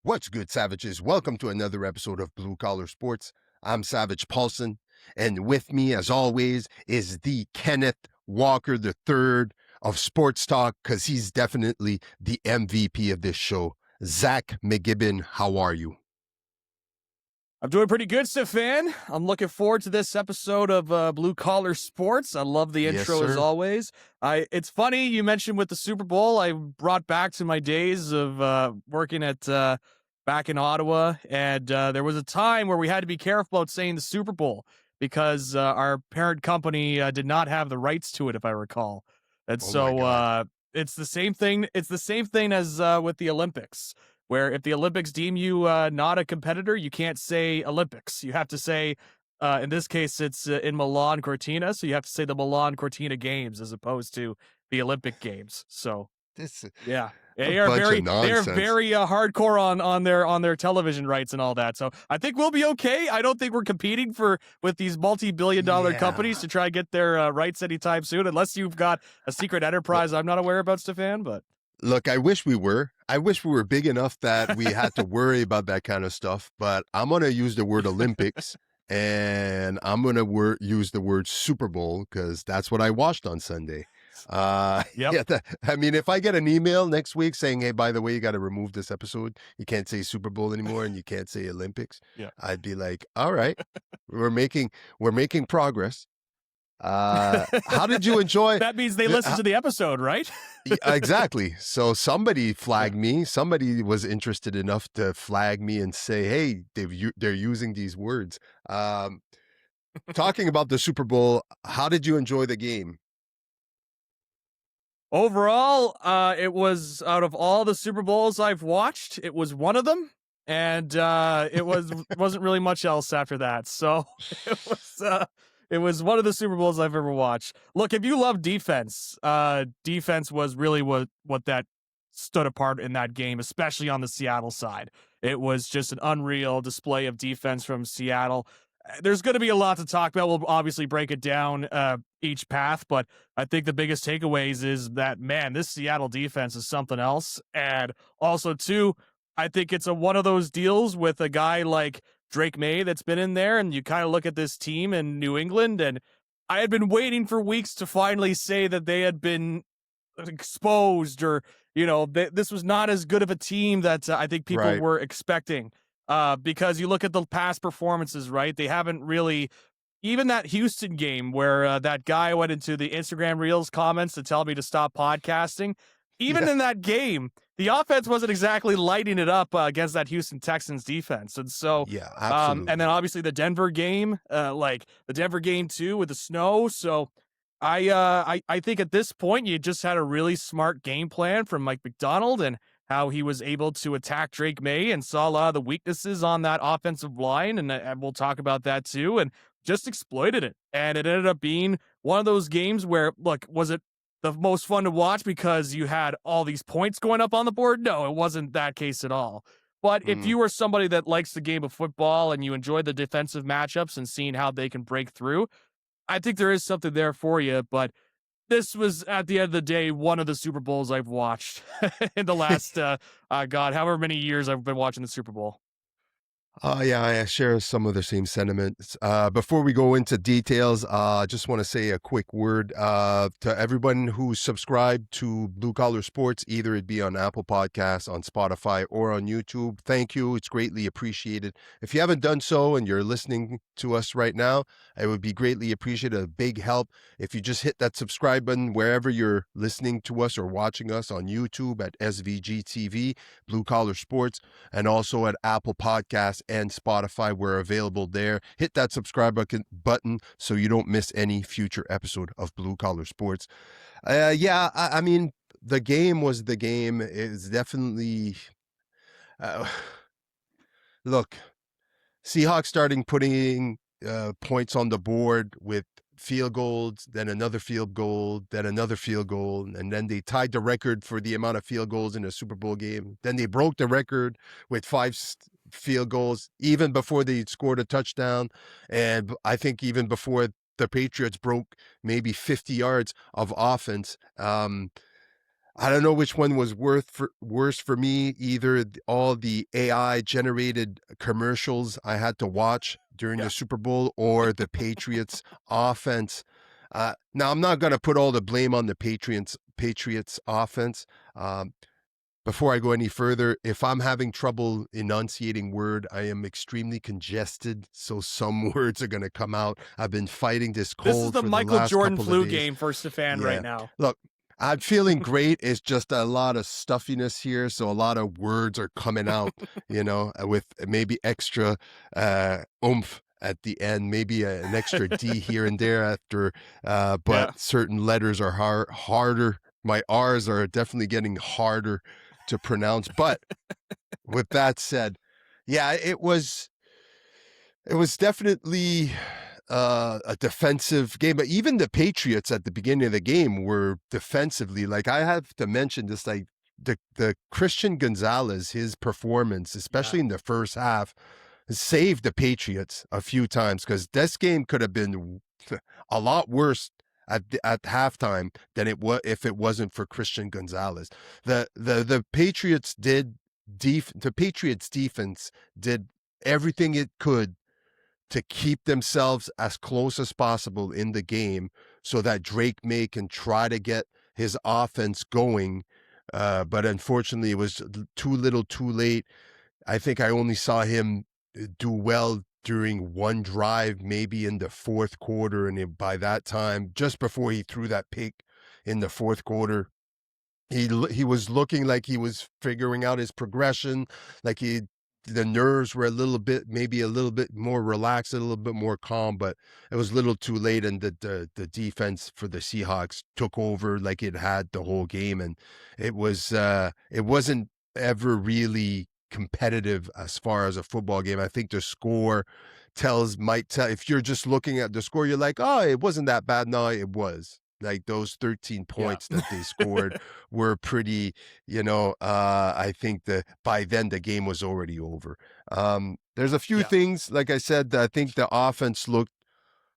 What's good, Savages? Welcome to another episode of Blue Collar Sports. I'm Savage Paulson, and with me, as always, is the Kenneth Walker III of Sports Talk, because he's definitely the MVP of this show. Zach McGibbon, how are you? I'm doing pretty good, Stefan. I'm looking forward to this episode of Blue Collar Sports. I love the intro as always. It's funny you mentioned with the Super Bowl. I brought back to my days of working at back in Ottawa, and there was a time where we had to be careful about saying the Super Bowl because our parent company did not have the rights to it, if I recall. And it's the same thing. It's the same thing as with the Olympics, where if the Olympics deem you not a competitor, you can't say Olympics. You have to say, in this case, it's in Milan Cortina, so you have to say the Milan Cortina Games as opposed to the Olympic Games. So, yeah, they are very hardcore on their television rights and all that. So I think we'll be okay. I don't think we're competing with these multi-billion-dollar companies to try to get their rights anytime soon, unless you've got a secret enterprise I'm not aware about, Stefan, but. Look, I wish we were. I wish we were big enough that we had to worry about that kind of stuff, but I'm going to use the word Olympics and I'm going to use the word Super Bowl because that's what I watched on Sunday. I mean, if I get an email next week saying, hey, by the way, you got to remove this episode. You can't say Super Bowl anymore and you can't say Olympics. I'd be like, all right, we're making progress. How did you enjoy? That means they listened to the episode, right? Exactly. So somebody flagged me. Somebody was interested enough to flag me and say, hey, they're using these words. Talking about the Super Bowl, how did you enjoy the game? Overall, it was, out of all the Super Bowls I've watched, it was one of them. And it wasn't really much else after that. So it was one of the Super Bowls I've ever watched. Look, if you love defense, defense was really what that stood apart in that game, especially on the Seattle side. It was just an unreal display of defense from Seattle. There's going to be a lot to talk about. We'll obviously break it down each path, but I think the biggest takeaways is that, man, this Seattle defense is something else. And also, too, I think it's one of those deals with a guy like Drake May that's been in there, and you kind of look at this team in New England, and I had been waiting for weeks to finally say that they had been exposed, or, this was not as good of a team that I think people were expecting. Because you look at the past performances, right? They haven't really, even that Houston game where that guy went into the Instagram Reels comments to tell me to stop podcasting. Even in that game, the offense wasn't exactly lighting it up against that Houston Texans defense. And so, absolutely. And then obviously the Denver game, like the Denver game too with the snow. So I think at this point, you just had a really smart game plan from Mike Macdonald and how he was able to attack Drake May and saw a lot of the weaknesses on that offensive line. And we'll talk about that too, and just exploited it. And it ended up being one of those games where, look, was it the most fun to watch because you had all these points going up on the board? No, it wasn't that case at all. But if you are somebody that likes the game of football and you enjoy the defensive matchups and seeing how they can break through, I think there is something there for you. But this was, at the end of the day, one of the Super Bowls I've watched in the last, however many years I've been watching the Super Bowl. I share some of the same sentiments. Before we go into details, I just want to say a quick word to everyone who's subscribed to Blue Collar Sports, either it be on Apple Podcasts, on Spotify, or on YouTube. Thank you. It's greatly appreciated. If you haven't done so and you're listening to us right now, it would be greatly appreciated. A big help if you just hit that subscribe button wherever you're listening to us or watching us, on YouTube at SVG TV, Blue Collar Sports, and also at Apple Podcasts and Spotify. We're available there. Hit that subscribe button so you don't miss any future episode of Blue Collar Sports. I mean, the game was the game. It's definitely look, Seahawks starting putting points on the board with field goals, then another field goal, then another field goal, and then they tied the record for the amount of field goals in a Super Bowl game. Then they broke the record with 5 field goals, even before they scored a touchdown. And I think even before the Patriots broke maybe 50 yards of offense. I don't know which one was worse for me, either all the AI generated commercials I had to watch during the Yeah. Super Bowl or the Patriots offense. Now I'm not going to put all the blame on the Patriots offense. Um, Before I go any further, if I'm having trouble enunciating word, I am extremely congested, so some words are going to come out. I've been fighting this This is cold the for the Michael last Jordan couple of flu days. game for Stefan right Yeah. now. Look, I'm feeling great. It's just a lot of stuffiness here, so a lot of words are coming out, with maybe extra oomph at the end, maybe an extra D here and there after, Yeah. but certain letters are harder. My R's are definitely getting harder to pronounce. But with that said, yeah, it was definitely a defensive game, but even the Patriots at the beginning of the game were defensively. Like I have to mention this, like the Christian Gonzalez, his performance, Yeah. especially in the first half, saved the Patriots a few times because this game could have been a lot worse at halftime than it was if it wasn't for Christian Gonzalez. The Patriots the Patriots defense did everything it could to keep themselves as close as possible in the game so that Drake May can try to get his offense going. But unfortunately, it was too little too late. I think I only saw him do well during one drive, maybe in the fourth quarter. And by that time, just before he threw that pick in the fourth quarter, he was looking like he was figuring out his progression, like the nerves were a little bit maybe a little bit more relaxed, a little bit more calm, but it was a little too late, and the defense for the Seahawks took over like it had the whole game, and it wasn't ever really competitive as far as a football game. I think the score might tell if you're just looking at the score, you're like, oh, it wasn't that bad. No, it was. Like those 13 Yeah. points that they scored were pretty, I think that by then the game was already over. There's a few Yeah. things, like I said, I think the offense looked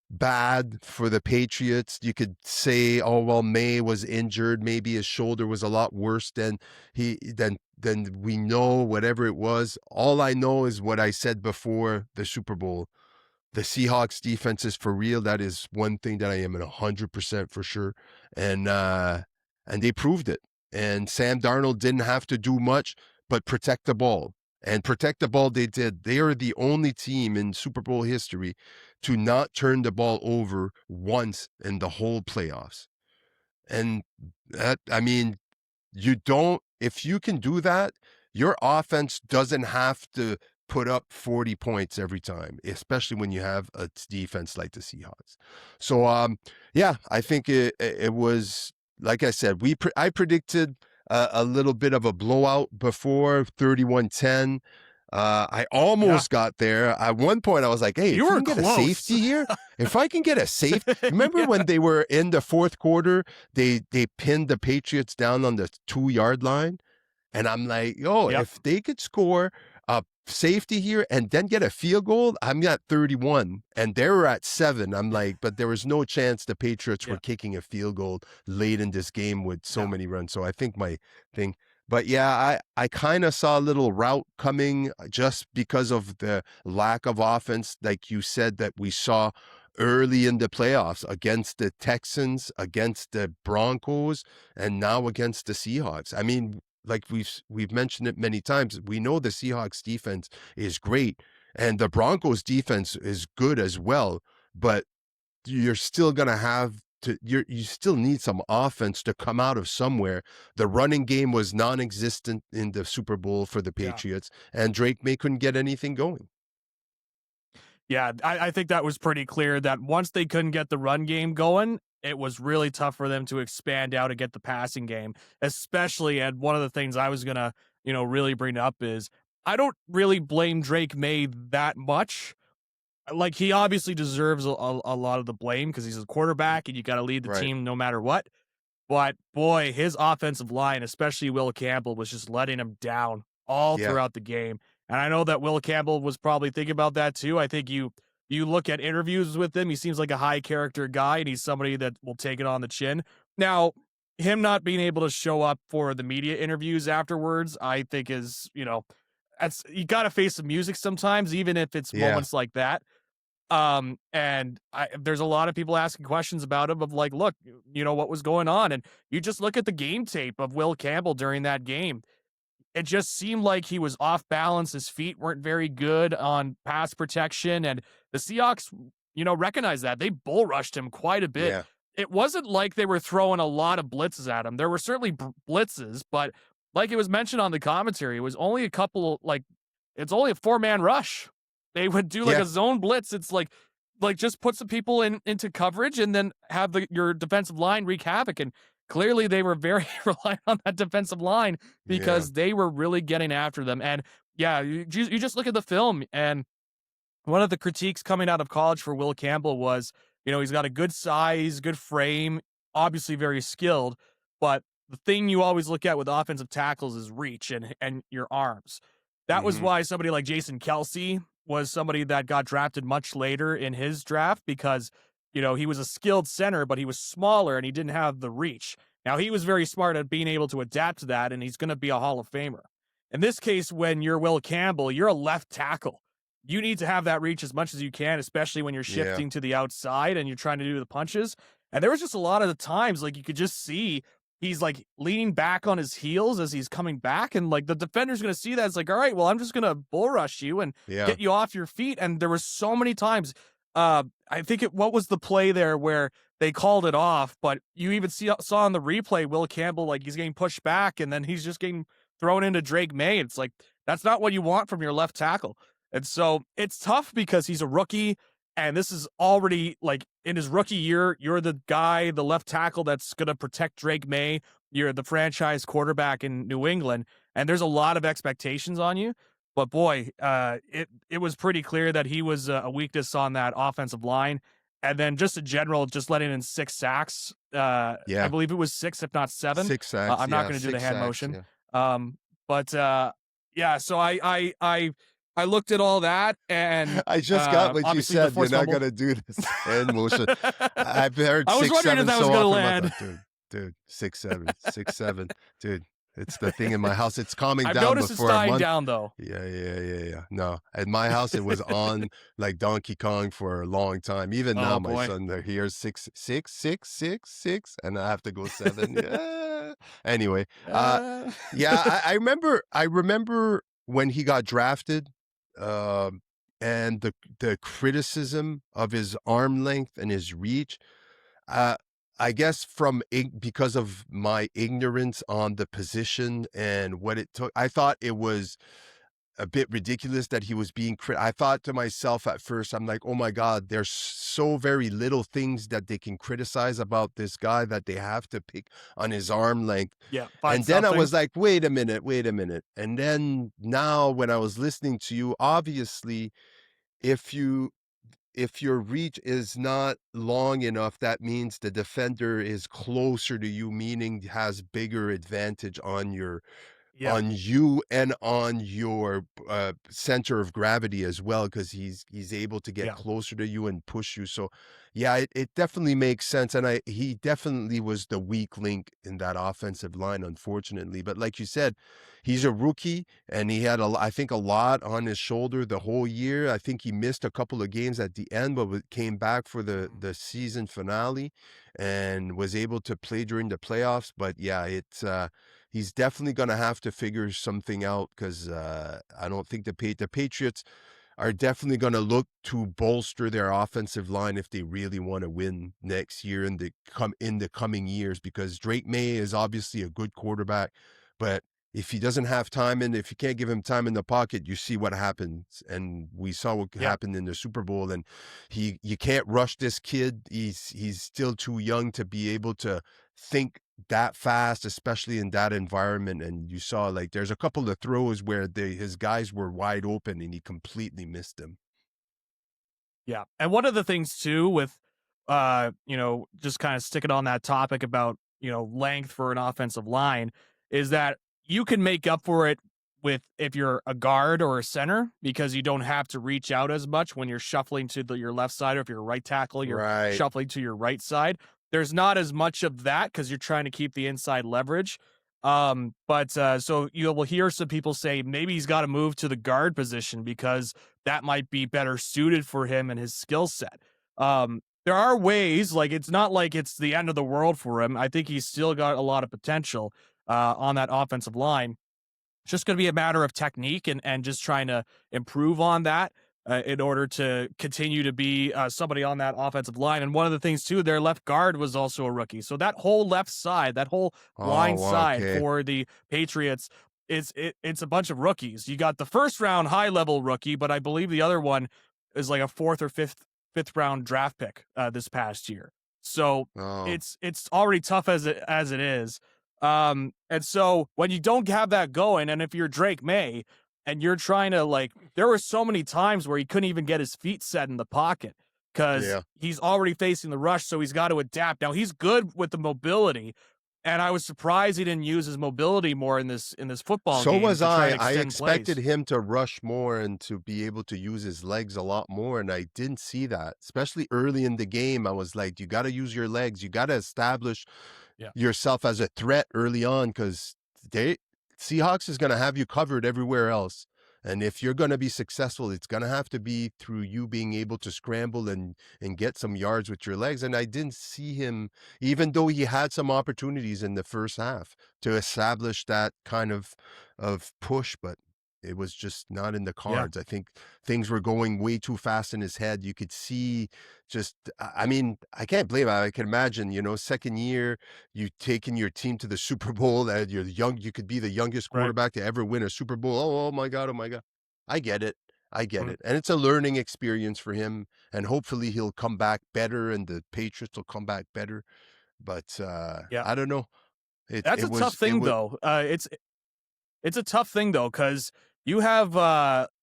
bad for the Patriots. You could say, oh well, May was injured. Maybe his shoulder was a lot worse than we know, whatever it was. All I know is what I said before the Super Bowl. The Seahawks defense is for real. That is one thing that I am 100% for sure. And they proved it. And Sam Darnold didn't have to do much but protect the ball. And protect the ball they did. They are the only team in Super Bowl history to not turn the ball over once in the whole playoffs. And that, I mean, you don't, if you can do that, your offense doesn't have to put up 40 points every time, especially when you have a defense like the Seahawks. So, yeah, I think it was, like I said, I predicted a little bit of a blowout before 31-10. I Yeah. almost got there. At one point, I was like, hey, You if we were can get a close. safety here, if I can get a safe, remember Yeah. when they were in the fourth quarter, they pinned the Patriots down on the 2-yard line? And I'm like, oh, Yep. if they could score a safety here and then get a field goal, I'm at 31 and they were at 7. I'm like, but there was no chance the Patriots were Yeah. kicking a field goal late in this game with so No. many runs. So I think my thing, but yeah, I kind of saw a little route coming just because of the lack of offense, like you said, that we saw early in the playoffs against the Texans, against the Broncos, and now against the Seahawks. I mean, like we've mentioned it many times. We know the Seahawks defense is great and the Broncos defense is good as well, but you're still going to have to you still need some offense to come out of somewhere. The running game was non-existent in the Super Bowl for the Yeah. Patriots, and Drake May couldn't get anything going. Yeah, I think that was pretty clear that once they couldn't get the run game going, it was really tough for them to expand out and get the passing game, especially. And one of the things I was gonna, really bring up is I don't really blame Drake May that much. Like he obviously deserves a lot of the blame because he's a quarterback and you got to lead the Right. team no matter what. But boy, his offensive line, especially Will Campbell, was just letting him down all Yeah. throughout the game. And I know that Will Campbell was probably thinking about that too. I think you look at interviews with him, he seems like a high character guy and he's somebody that will take it on the chin. Now, him not being able to show up for the media interviews afterwards, I think is, that's you got to face the music sometimes, even if it's Yeah. moments like that. And there's a lot of people asking questions about him of like, look, what was going on, and you just look at the game tape of Will Campbell during that game. It just seemed like he was off balance. His feet weren't very good on pass protection, and the Seahawks, recognized that. They bull rushed him quite a bit. Yeah. It wasn't like they were throwing a lot of blitzes at him. There were certainly blitzes, but like it was mentioned on the commentary, it was only a couple, like, it's only a four-man rush. They would do like Yeah. a zone blitz. It's like just put some people into coverage and then have your defensive line wreak havoc. And clearly they were very reliant on that defensive line Yeah. because they were really getting after them. And yeah, you just look at the film, and one of the critiques coming out of college for Will Campbell was, he's got a good size, good frame, obviously very skilled, but the thing you always look at with offensive tackles is reach and your arms. That was Hmm. why somebody like Jason Kelsey was somebody that got drafted much later in his draft because, he was a skilled center, but he was smaller and he didn't have the reach. Now, he was very smart at being able to adapt to that, and he's going to be a Hall of Famer. In this case, when you're Will Campbell, you're a left tackle. You need to have that reach as much as you can, especially when you're Yeah. shifting to the outside and you're trying to do the punches. And there was just a lot of the times, like, you could just see he's like leaning back on his heels as he's coming back. And like the defender's going to see that. It's like, all right, well, I'm just going to bull rush you and Yeah. get you off your feet. And there were so many times. I think what was the play there where they called it off, but you even saw on the replay, Will Campbell, like he's getting pushed back and then he's just getting thrown into Drake May. It's like, that's not what you want from your left tackle. And so it's tough because he's a rookie, and this is already like in his rookie year, you're the guy, the left tackle that's going to protect Drake May. You're the franchise quarterback in New England, and there's a lot of expectations on you. But boy, it was pretty clear that he was a weakness on that offensive line. And then just in general, just letting in 6 sacks. I Yeah. believe it was 6, if not 7. 6 sacks. I'm not Yeah. going to do the Six hand sacks. motion. Yeah. But yeah, so I looked at all that, and I just got what you obviously the said. You're forced not fumble. gonna do this hand motion. I've heard I was 6, wondering if 7 that was so gonna often. I land. thought, dude, 6, 7, 6, 7, dude. It's the thing in my house. It's calming I've down noticed it's before a dying month. down though. Yeah. No, at my house it was on like Donkey Kong for a long time. Even now, Oh my boy. son, he hears 6, 6, 6, 6, 6, and I have to go 7. Yeah. Anyway, yeah, I remember when he got drafted, um, and the criticism of his arm length and his reach. Uh, I guess because of my ignorance on the position and what it took, I thought it was a bit ridiculous that he was being I thought to myself at first, I'm like, oh my God, there's so very little things that they can criticize about this guy that they have to pick on his arm length. Yeah, find And then I something. was like, wait a minute. And then now when I was listening to you, obviously, if your reach is not long enough, that means the defender is closer to you, meaning has bigger advantage Yeah, on you and on your center of gravity as well, because he's able to get yeah, closer to you and push you. So yeah, it definitely makes sense. And he definitely was the weak link in that offensive line, unfortunately. But like you said, he's a rookie and he had I think a lot on his shoulder the whole year. I think he missed a couple of games at the end, but came back for the season finale and was able to play during the playoffs. But yeah, he's definitely going to have to figure something out, because I don't think the Patriots are definitely going to look to bolster their offensive line if they really want to win next year in the coming years, because Drake May is obviously a good quarterback, but if he doesn't have time and if you can't give him time in the pocket, you see what happens. And we saw what yeah. happened in the Super Bowl. And you can't rush this kid. He's still too young to be able to think that fast, especially in that environment. And you saw like there's a couple of throws where his guys were wide open and he completely missed them. Yeah. And one of the things too with just kind of sticking on that topic about, length for an offensive line is that you can make up for it with if you're a guard or a center, because you don't have to reach out as much when you're shuffling to your left side, or if you're a right tackle, you're Right. shuffling to your right side. there's not as much of that because you're trying to keep the inside leverage. But so you will hear some people say maybe he's got to move to the guard position because that might be better suited for him and his skill set. There are ways, like it's not like it's the end of the world for him. I think he's still got a lot of potential on that offensive line. It's just going to be a matter of technique and just trying to improve on that in order to continue to be somebody on that offensive line. And one of the things too, their left guard was also a rookie, so that whole left side, that whole line Oh, side okay. for the Patriots, it's a bunch of rookies. You got the first round high level rookie, but I believe the other one is like a fourth or fifth round draft pick this past year. So Oh, it's already tough as it is. And so when you don't have that going, and if you're Drake May and you're trying to like, there were so many times where he couldn't even get his feet set in the pocket because yeah. he's already facing the rush, so he's got to adapt. Now he's good with the mobility, and I was surprised he didn't use his mobility more in this football So game was to try I. and I extend expected plays. him to rush more and to be able to use his legs a lot more, and I didn't see that. Especially early in the game, I was like, "You got to use your legs. You got to establish Yeah, yourself as a threat early on because they Seahawks is going to have you covered everywhere else. And if you're going to be successful, it's going to have to be through you being able to scramble and get some yards with your legs. And I didn't see him, even though he had some opportunities in the first half to establish that kind of push, but it was just not in the yeah, cards. I think things were going way too fast in his head. You could see just, I mean, I can't blame him. I can imagine, second year, you taking your team to the Super Bowl, that you're young, you could be the youngest right. quarterback to ever win a Super Bowl. Oh my God, oh my God. I get it. I get Mhm. it. And it's a learning experience for him. And hopefully he'll come back better and the Patriots will come back better. But Yeah, I don't know. It that's it a tough was it thing was though. It's a tough thing though, because you have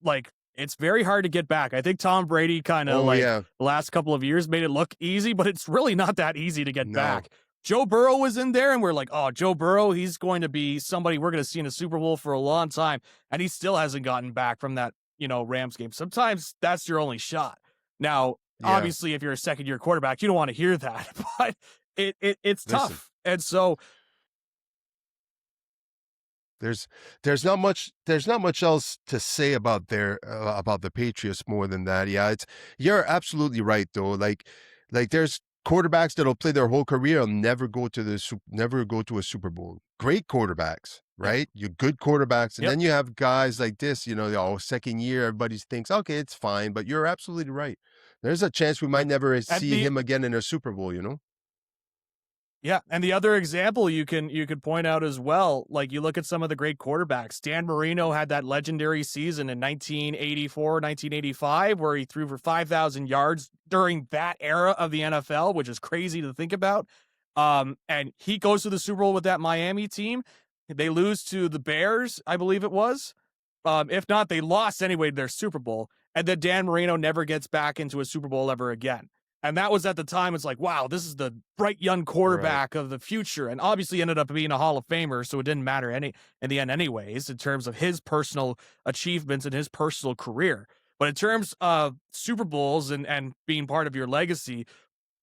like it's very hard to get back. I think Tom Brady kind of oh like yeah. the last couple of years made it look easy, but it's really not that easy to get No. back. Joe Burrow was in there, and we're like, oh, Joe Burrow, he's going to be somebody we're going to see in a Super Bowl for a long time, and he still hasn't gotten back from that Rams game. Sometimes that's your only shot. Now, Yeah. obviously, if you're a second year quarterback, you don't want to hear that, but it's Listen. tough, and so There's there's not much else to say about the Patriots more than that. Yeah, it's you're absolutely right though. Like there's quarterbacks that'll play their whole career and never go to a Super Bowl. Great quarterbacks, yeah, right? You good quarterbacks, and yep, then you have guys like this. Second year, everybody thinks okay, it's fine. But you're absolutely right. There's a chance we might right. never And see the him again in a Super Bowl. You know? Yeah, and the other example you could point out as well, like you look at some of the great quarterbacks. Dan Marino had that legendary season in 1984, 1985, where he threw for 5,000 yards during that era of the NFL, which is crazy to think about. And he goes to the Super Bowl with that Miami team. They lose to the Bears, I believe it was. If not, they lost anyway to their Super Bowl. And then Dan Marino never gets back into a Super Bowl ever again. And that was at the time, it's like, wow, this is the bright young Right. quarterback of the future. And obviously ended up being a Hall of Famer. So it didn't matter in the end, anyways, in terms of his personal achievements and his personal career. But in terms of Super Bowls and being part of your legacy,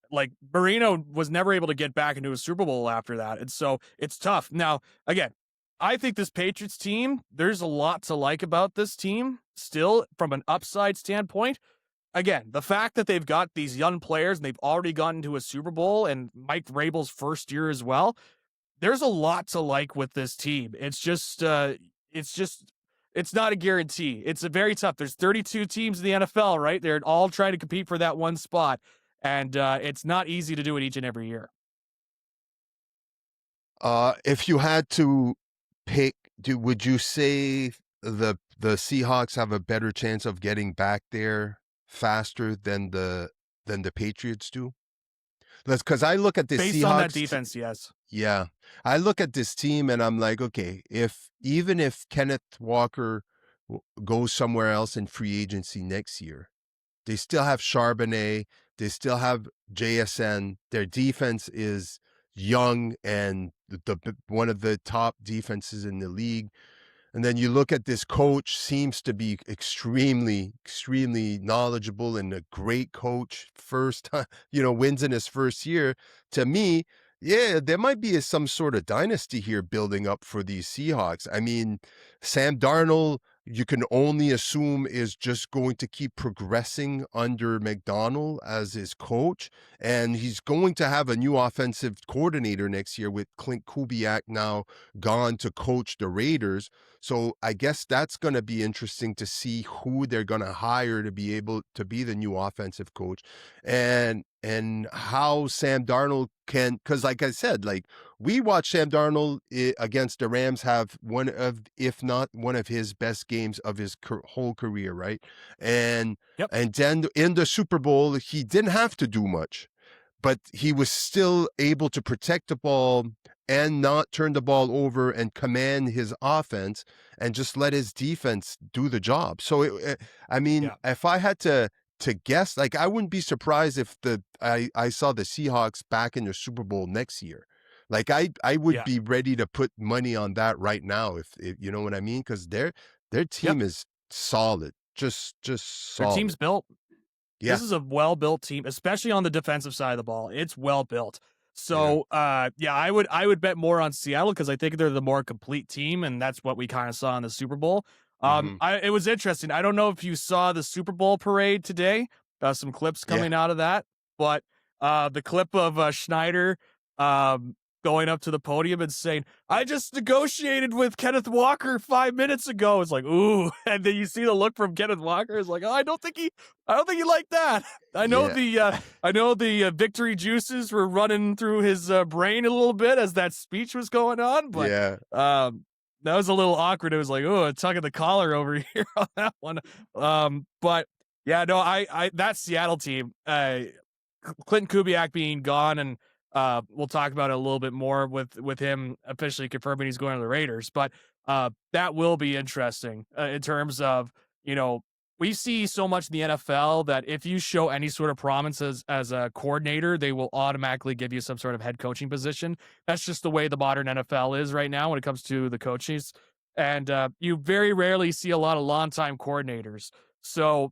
like Marino was never able to get back into a Super Bowl after that. And so it's tough. Now, again, I think this Patriots team, there's a lot to like about this team still from an upside standpoint. Again, the fact that they've got these young players and they've already gotten to a Super Bowl and Mike Vrabel's first year as well, there's a lot to like with this team. It's just it's not a guarantee. It's a very tough. There's 32 teams in the NFL, right? They're all trying to compete for that one spot, and it's not easy to do it each and every year. If you had to pick, would you say the Seahawks have a better chance of getting back there faster than the Patriots do? That's because I look at the Based on that Seahawks. defense, yes. Yeah, I look at this team and I'm like, okay, if even if Kenneth Walker goes somewhere else in free agency next year, they still have Charbonnet. They still have JSN. Their defense is young and one of the top defenses in the league. And then you look at this coach, seems to be extremely, extremely knowledgeable and a great coach. First time, wins in his first year. To me, yeah, there might be some sort of dynasty here building up for these Seahawks. I mean, Sam Darnold, you can only assume is just going to keep progressing under McDonald as his coach. And he's going to have a new offensive coordinator next year with Klint Kubiak now gone to coach the Raiders. So I guess that's going to be interesting to see who they're going to hire to be able to be the new offensive coach, and how Sam Darnold can, because like I said, like we watched Sam Darnold against the Rams have one of, if not one of his best games of his whole career, right? And Yep. and then in the Super Bowl, he didn't have to do much, but he was still able to protect the ball and not turn the ball over and command his offense and just let his defense do the job. So I mean, Yeah. if I had to guess, like I wouldn't be surprised if I saw the Seahawks back in the Super Bowl next year. Like I would Yeah. be ready to put money on that right now if you know what I mean, cuz their Yep. team is solid. Just Their solid. team's built. Yeah. This is a well-built team, especially on the defensive side of the ball. It's well built. Yeah. So, yeah, I would bet more on Seattle because I think they're the more complete team, and that's what we kind of saw in the Super Bowl. Mhm. It was interesting. I don't know if you saw the Super Bowl parade today. Some clips Yeah. coming out of that, but the clip of Schneider um, going up to the podium and saying, "I just negotiated with Kenneth Walker 5 minutes ago." It's like, ooh, and then you see the look from Kenneth Walker. It's like, oh, I don't think he liked that. Yeah. I know the victory juices were running through his brain a little bit as that speech was going on, but Yeah. that was a little awkward. It was like, oh, a tug of the collar over here on that one. But yeah, no, I that Seattle team, Klint Kubiak being gone, and we'll talk about it a little bit more with him officially confirming he's going to the Raiders. But that will be interesting in terms of, we see so much in the NFL that if you show any sort of promise as a coordinator, they will automatically give you some sort of head coaching position. That's just the way the modern NFL is right now when it comes to the coaches. And you very rarely see a lot of longtime coordinators. So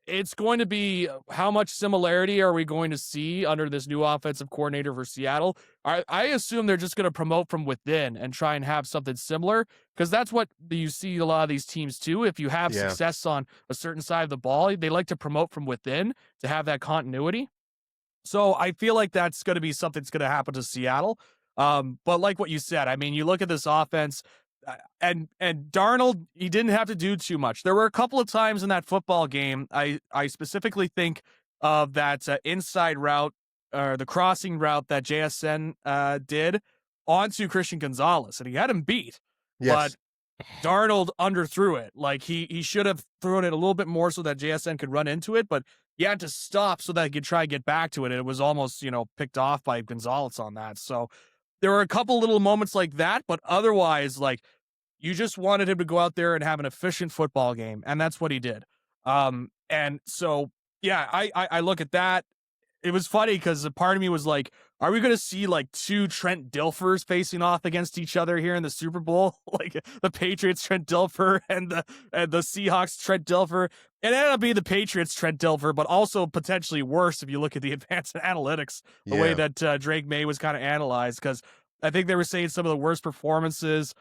it's going to be, how much similarity are we going to see under this new offensive coordinator for Seattle? I assume they're just going to promote from within and try and have something similar, because that's what you see a lot of these teams too. If you have Yeah. success on a certain side of the ball, they like to promote from within to have that continuity. So I feel like that's going to be something that's going to happen to Seattle. But like what you said, I mean, you look at this offense, and Darnold, he didn't have to do too much. There were a couple of times in that football game. I specifically think of that inside route, or the crossing route that JSN did onto Christian Gonzalez, and he had him beat. But Yes. Darnold underthrew it. Like he should have thrown it a little bit more so that JSN could run into it, but he had to stop so that he could try and get back to it. And it was almost, picked off by Gonzalez on that. So there were a couple little moments like that, but otherwise, like, you just wanted him to go out there and have an efficient football game, and that's what he did. And so, yeah, I look at that. It was funny because a part of me was like, are we going to see like two Trent Dilfers facing off against each other here in the Super Bowl? Like the Patriots Trent Dilfer and the Seahawks Trent Dilfer. It ended up being the Patriots Trent Dilfer, but also potentially worse if you look at the advanced analytics, the way Yeah. that Drake May was kind of analyzed, because I think they were saying some of the worst performances.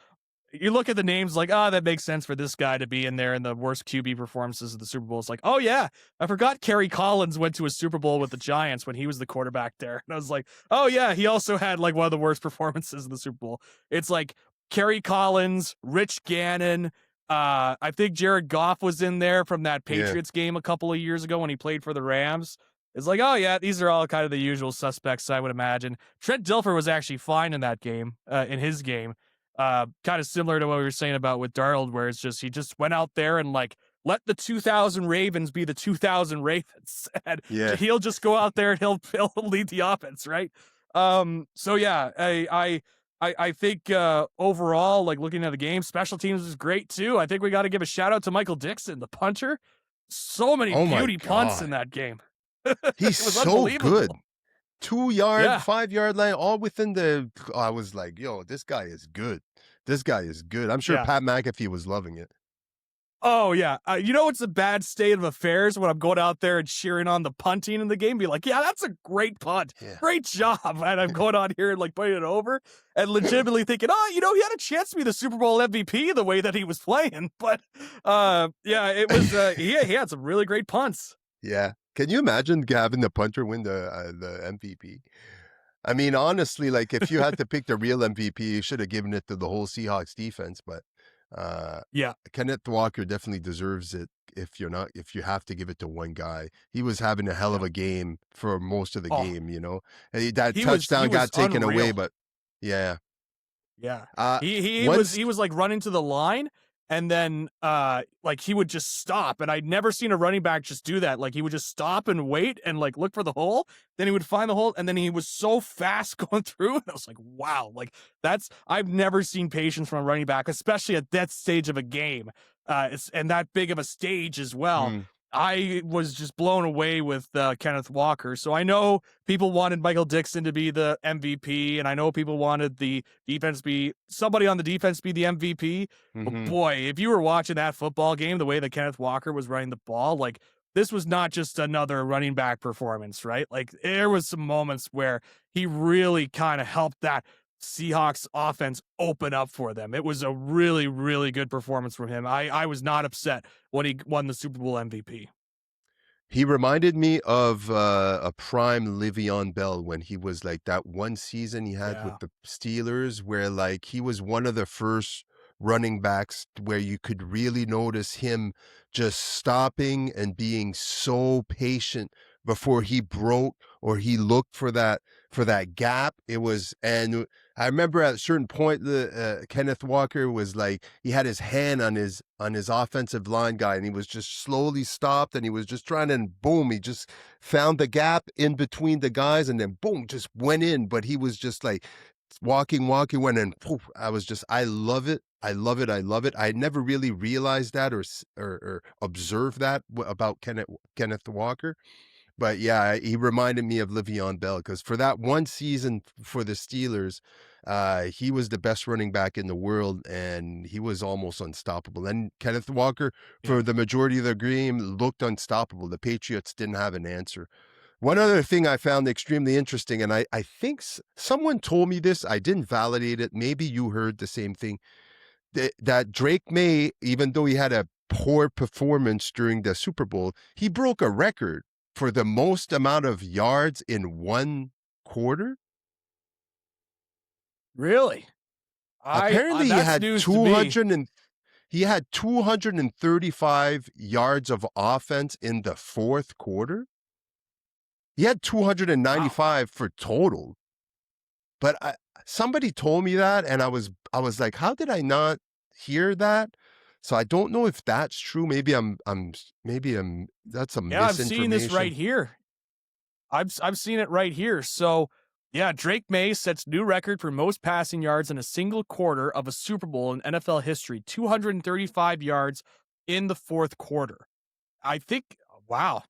You look at the names like, that makes sense for this guy to be in there in the worst QB performances of the Super Bowl. It's like, oh yeah, I forgot Kerry Collins went to a Super Bowl with the Giants when he was the quarterback there. And I was like, oh yeah, he also had like one of the worst performances in the Super Bowl. It's like Kerry Collins, Rich Gannon. I think Jared Goff was in there from that Yeah. Patriots game a couple of years ago when he played for the Rams. It's like, oh yeah, these are all kind of the usual suspects, I would imagine. Trent Dilfer was actually fine in that game, in his game. Kind of similar to what we were saying about with Darnold, where it's just, he just went out there and like let the 2000 Ravens be the 2000 Ravens, and Yeah. he'll just go out there and he'll lead the offense, right? So yeah, I think overall, like looking at the game, special teams is great too. I think we got to give a shout out to Michael Dixon, the punter. So many Oh my beauty punts in God. that game. He's It was so unbelievable. good. 2 yard, Yeah. 5 yard line, all within the. I was like, yo, this guy is good. This guy is good. I'm sure Yeah. Pat McAfee was loving it. Oh yeah. You know it's a bad state of affairs when I'm going out there and cheering on the punting in the game, be like, yeah, that's a great punt. Yeah. Great job. And I'm going on here and like putting it over and legitimately thinking, oh, you know, he had a chance to be the Super Bowl MVP the way that he was playing. But yeah, it was he had some really great punts. Yeah. Can you imagine having the punter win the MVP? I mean, honestly, like if you had to pick the real MVP, you should have given it to the whole Seahawks defense. But uh, Yeah. Kenneth Walker definitely deserves it. If you have to give it to one guy, he was having a hell of Yeah. a game for most of the Oh, game. And that he touchdown was got taken away, unreal. but yeah. Yeah. Uh, He once, he was like running to the line and then like he would just stop and I'd never seen a running back just do that. Like he would just stop and wait and like look for the hole, then he would find the hole and then he was so fast going through and I was like, "Wow." Like I've never seen patience from a running back, especially at that stage of a game. It's and that big of a stage as well. mm, I was just blown away with Kenneth Walker. So I know people wanted Michael Dixon to be the MVP, and I know people wanted the defense be somebody on the defense be the MVP. But mhm. boy, if you were watching that football game, the way that Kenneth Walker was running the ball, like this was not just another running back performance, right? Like there was some moments where he really kind of helped that Seahawks offense open up for them. It was a really, really good performance from him. I was not upset when he won the Super Bowl MVP. He reminded me of a prime Le'Veon Bell when he was like that one season he had with Yeah. the Steelers, where like he was one of the first running backs where you could really notice him just stopping and being so patient before he broke or he looked for that gap. It was, and I remember at a certain point, the Kenneth Walker was like he had his hand on his offensive line guy, and he was just slowly stopped, and he was just trying to, and boom, he just found the gap in between the guys, and then boom, just went in. But he was just like walking, went and poof, I love it. I love it. I love it. I had never really realized that or observed that about Kenneth Walker. But yeah, he reminded me of Le'Veon Bell because for that one season for the Steelers, he was the best running back in the world, and he was almost unstoppable. And Kenneth Walker, Yeah. for the majority of the game, looked unstoppable. The Patriots didn't have an answer. One other thing I found extremely interesting, and I think someone told me this, I didn't validate it. Maybe you heard the same thing that Drake May, even though he had a poor performance during the Super Bowl, he broke a record for the most amount of yards in one quarter. Really? Apparently, That's news to me. he had 235 yards of offense in the fourth quarter. He had Wow. 295 for total. But somebody told me that, and I was like, how did I not hear that? So I don't know if that's true. Maybe I'm that's some Yeah, I'm seeing this right misinformation. here. I've seen it right here. So, yeah, Drake May sets new record for most passing yards in a single quarter of a Super Bowl in NFL history, 235 yards in the fourth quarter. I think wow.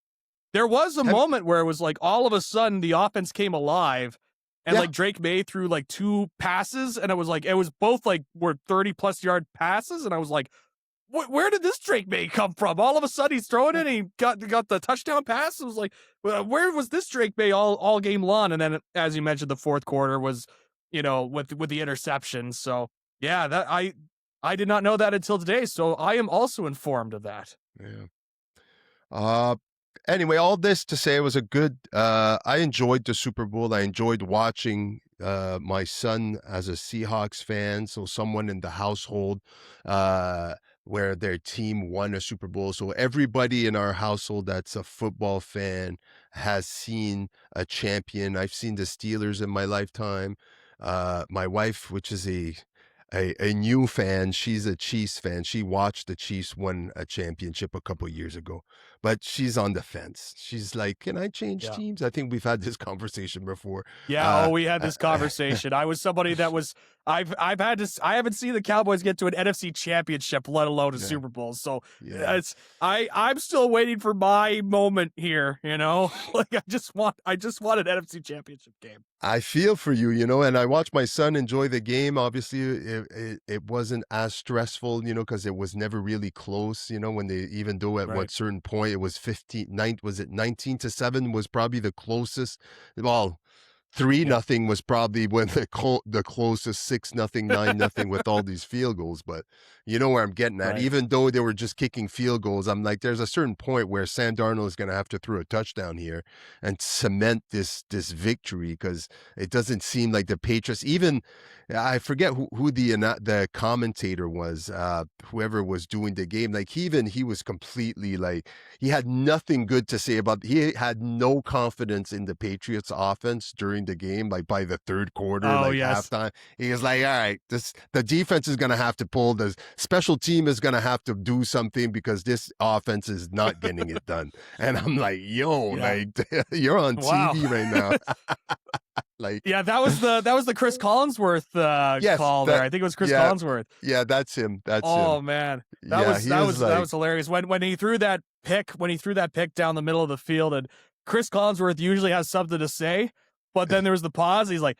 There was a Have moment where it was like all of a sudden the offense came alive and Yeah, like Drake May threw like two passes and it was both like were 30 plus yard passes and I was like where did this Drake May come from? All of a sudden he's throwing it and he got the touchdown pass. It was like where was this Drake May all game long? And then as you mentioned the fourth quarter was with the interception. So yeah, that I did not know that until today. So I am also informed of that. yeah. Uh, anyway, all this to say it was a good I enjoyed the Super Bowl. I enjoyed watching my son as a Seahawks fan, so someone in the household uh where their team won a Super Bowl. So everybody in our household that's a football fan has seen a champion. I've seen the Steelers in my lifetime. My wife, which is a new fan, she's a Chiefs fan. She watched the Chiefs win a championship a couple years ago, but she's on the fence. She's like, "Can I change Yeah. teams?" I think we've had this conversation before. Yeah, Uh, we had uh, this conversation. I was somebody that was I haven't seen the Cowboys get to an NFC championship, let alone a Yeah, Super Bowl. So yeah. it's I'm still waiting for my moment here, you know? Like I just want an NFC championship game. I feel for you, and I watched my son enjoy the game. Obviously, it wasn't as stressful, because it was never really close, when they, even though at what Right. certain point it was 15, 9, was it 19-7 was probably the closest. Well, 3 Yep. nothing was probably when the closest 6 nothing, 9 nothing with all these field goals, but you know where I'm getting at. Right. Even though they were just kicking field goals, I'm like, there's a certain point where Sam Darnold is gonna have to throw a touchdown here and cement this victory because it doesn't seem like the Patriots even. I forget who the commentator was, whoever was doing the game, like, he was completely, like, he had nothing good to say about. He had no confidence in the Patriots offense during the game, like by the third quarter, Oh, like yes. halftime. He was like, all right, the defense is gonna have to pull, the special team is gonna have to do something because this offense is not getting it done. And I'm like, yo, Yeah. like, you're on Wow. TV right now. Like, Yeah, that was the Chris Collinsworth yes, call there. I think it was Chris yeah, Collinsworth. yeah, that's him. That's him. Oh man. Yeah, he was That like, was hilarious. When he threw that pick, down the middle of the field, and Chris Collinsworth usually has something to say, but then there was the pause. He's like,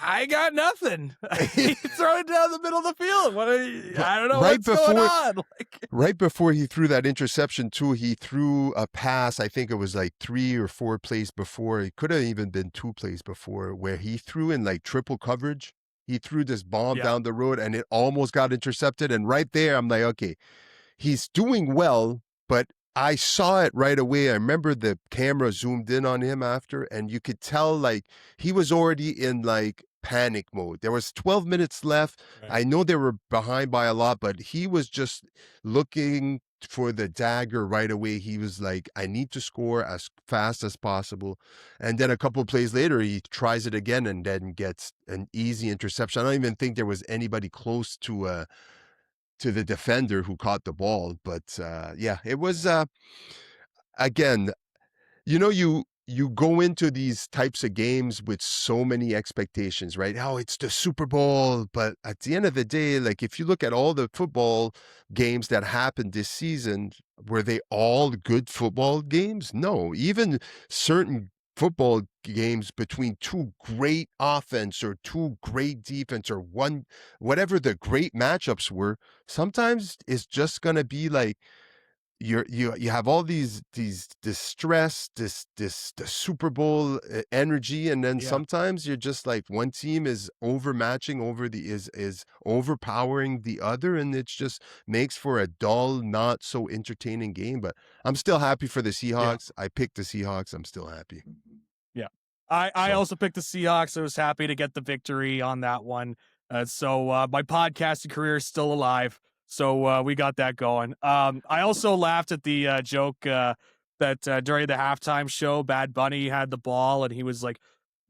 I got nothing. He threw it down the middle of the field. I don't know right what's going before on. Like, right before he threw that interception too, he threw a pass. I think it was like 3 or 4 plays before. It could have even been 2 plays before, where he threw in like triple coverage. He threw this bomb yeah, down the road and it almost got intercepted. And right there, I'm like, okay, he's doing well, but I saw it right away. I remember the camera zoomed in on him after, and you could tell like he was already in like panic mode. There was 12 minutes left. right. I know they were behind by a lot, but he was just looking for the dagger right away. He was like, I need to score as fast as possible. And then a couple of plays later, he tries it again and then gets an easy interception. I don't even think there was anybody close to the defender who caught the ball. But yeah, it was again, you go into these types of games with so many expectations, right? Oh, it's the Super Bowl. But at the end of the day, like, if you look at all the football games that happened this season, were they all good football games? No. Even certain football games between two great offense or two great defense or one, whatever the great matchups were, sometimes it's just going to be like, you have all these this stress, this the Super Bowl energy, and then Yeah, sometimes you're just like, one team is overmatching over the is overpowering the other, and it just makes for a dull, not so entertaining game. But I'm still happy for the yeah. Seahawks. I picked the Seahawks. I'm still happy. Yeah. I So also picked the Seahawks. I was happy to get the victory on that one. My podcasting career is still alive. So we got that going. I also laughed at the joke that during the halftime show, Bad Bunny had the ball and he was like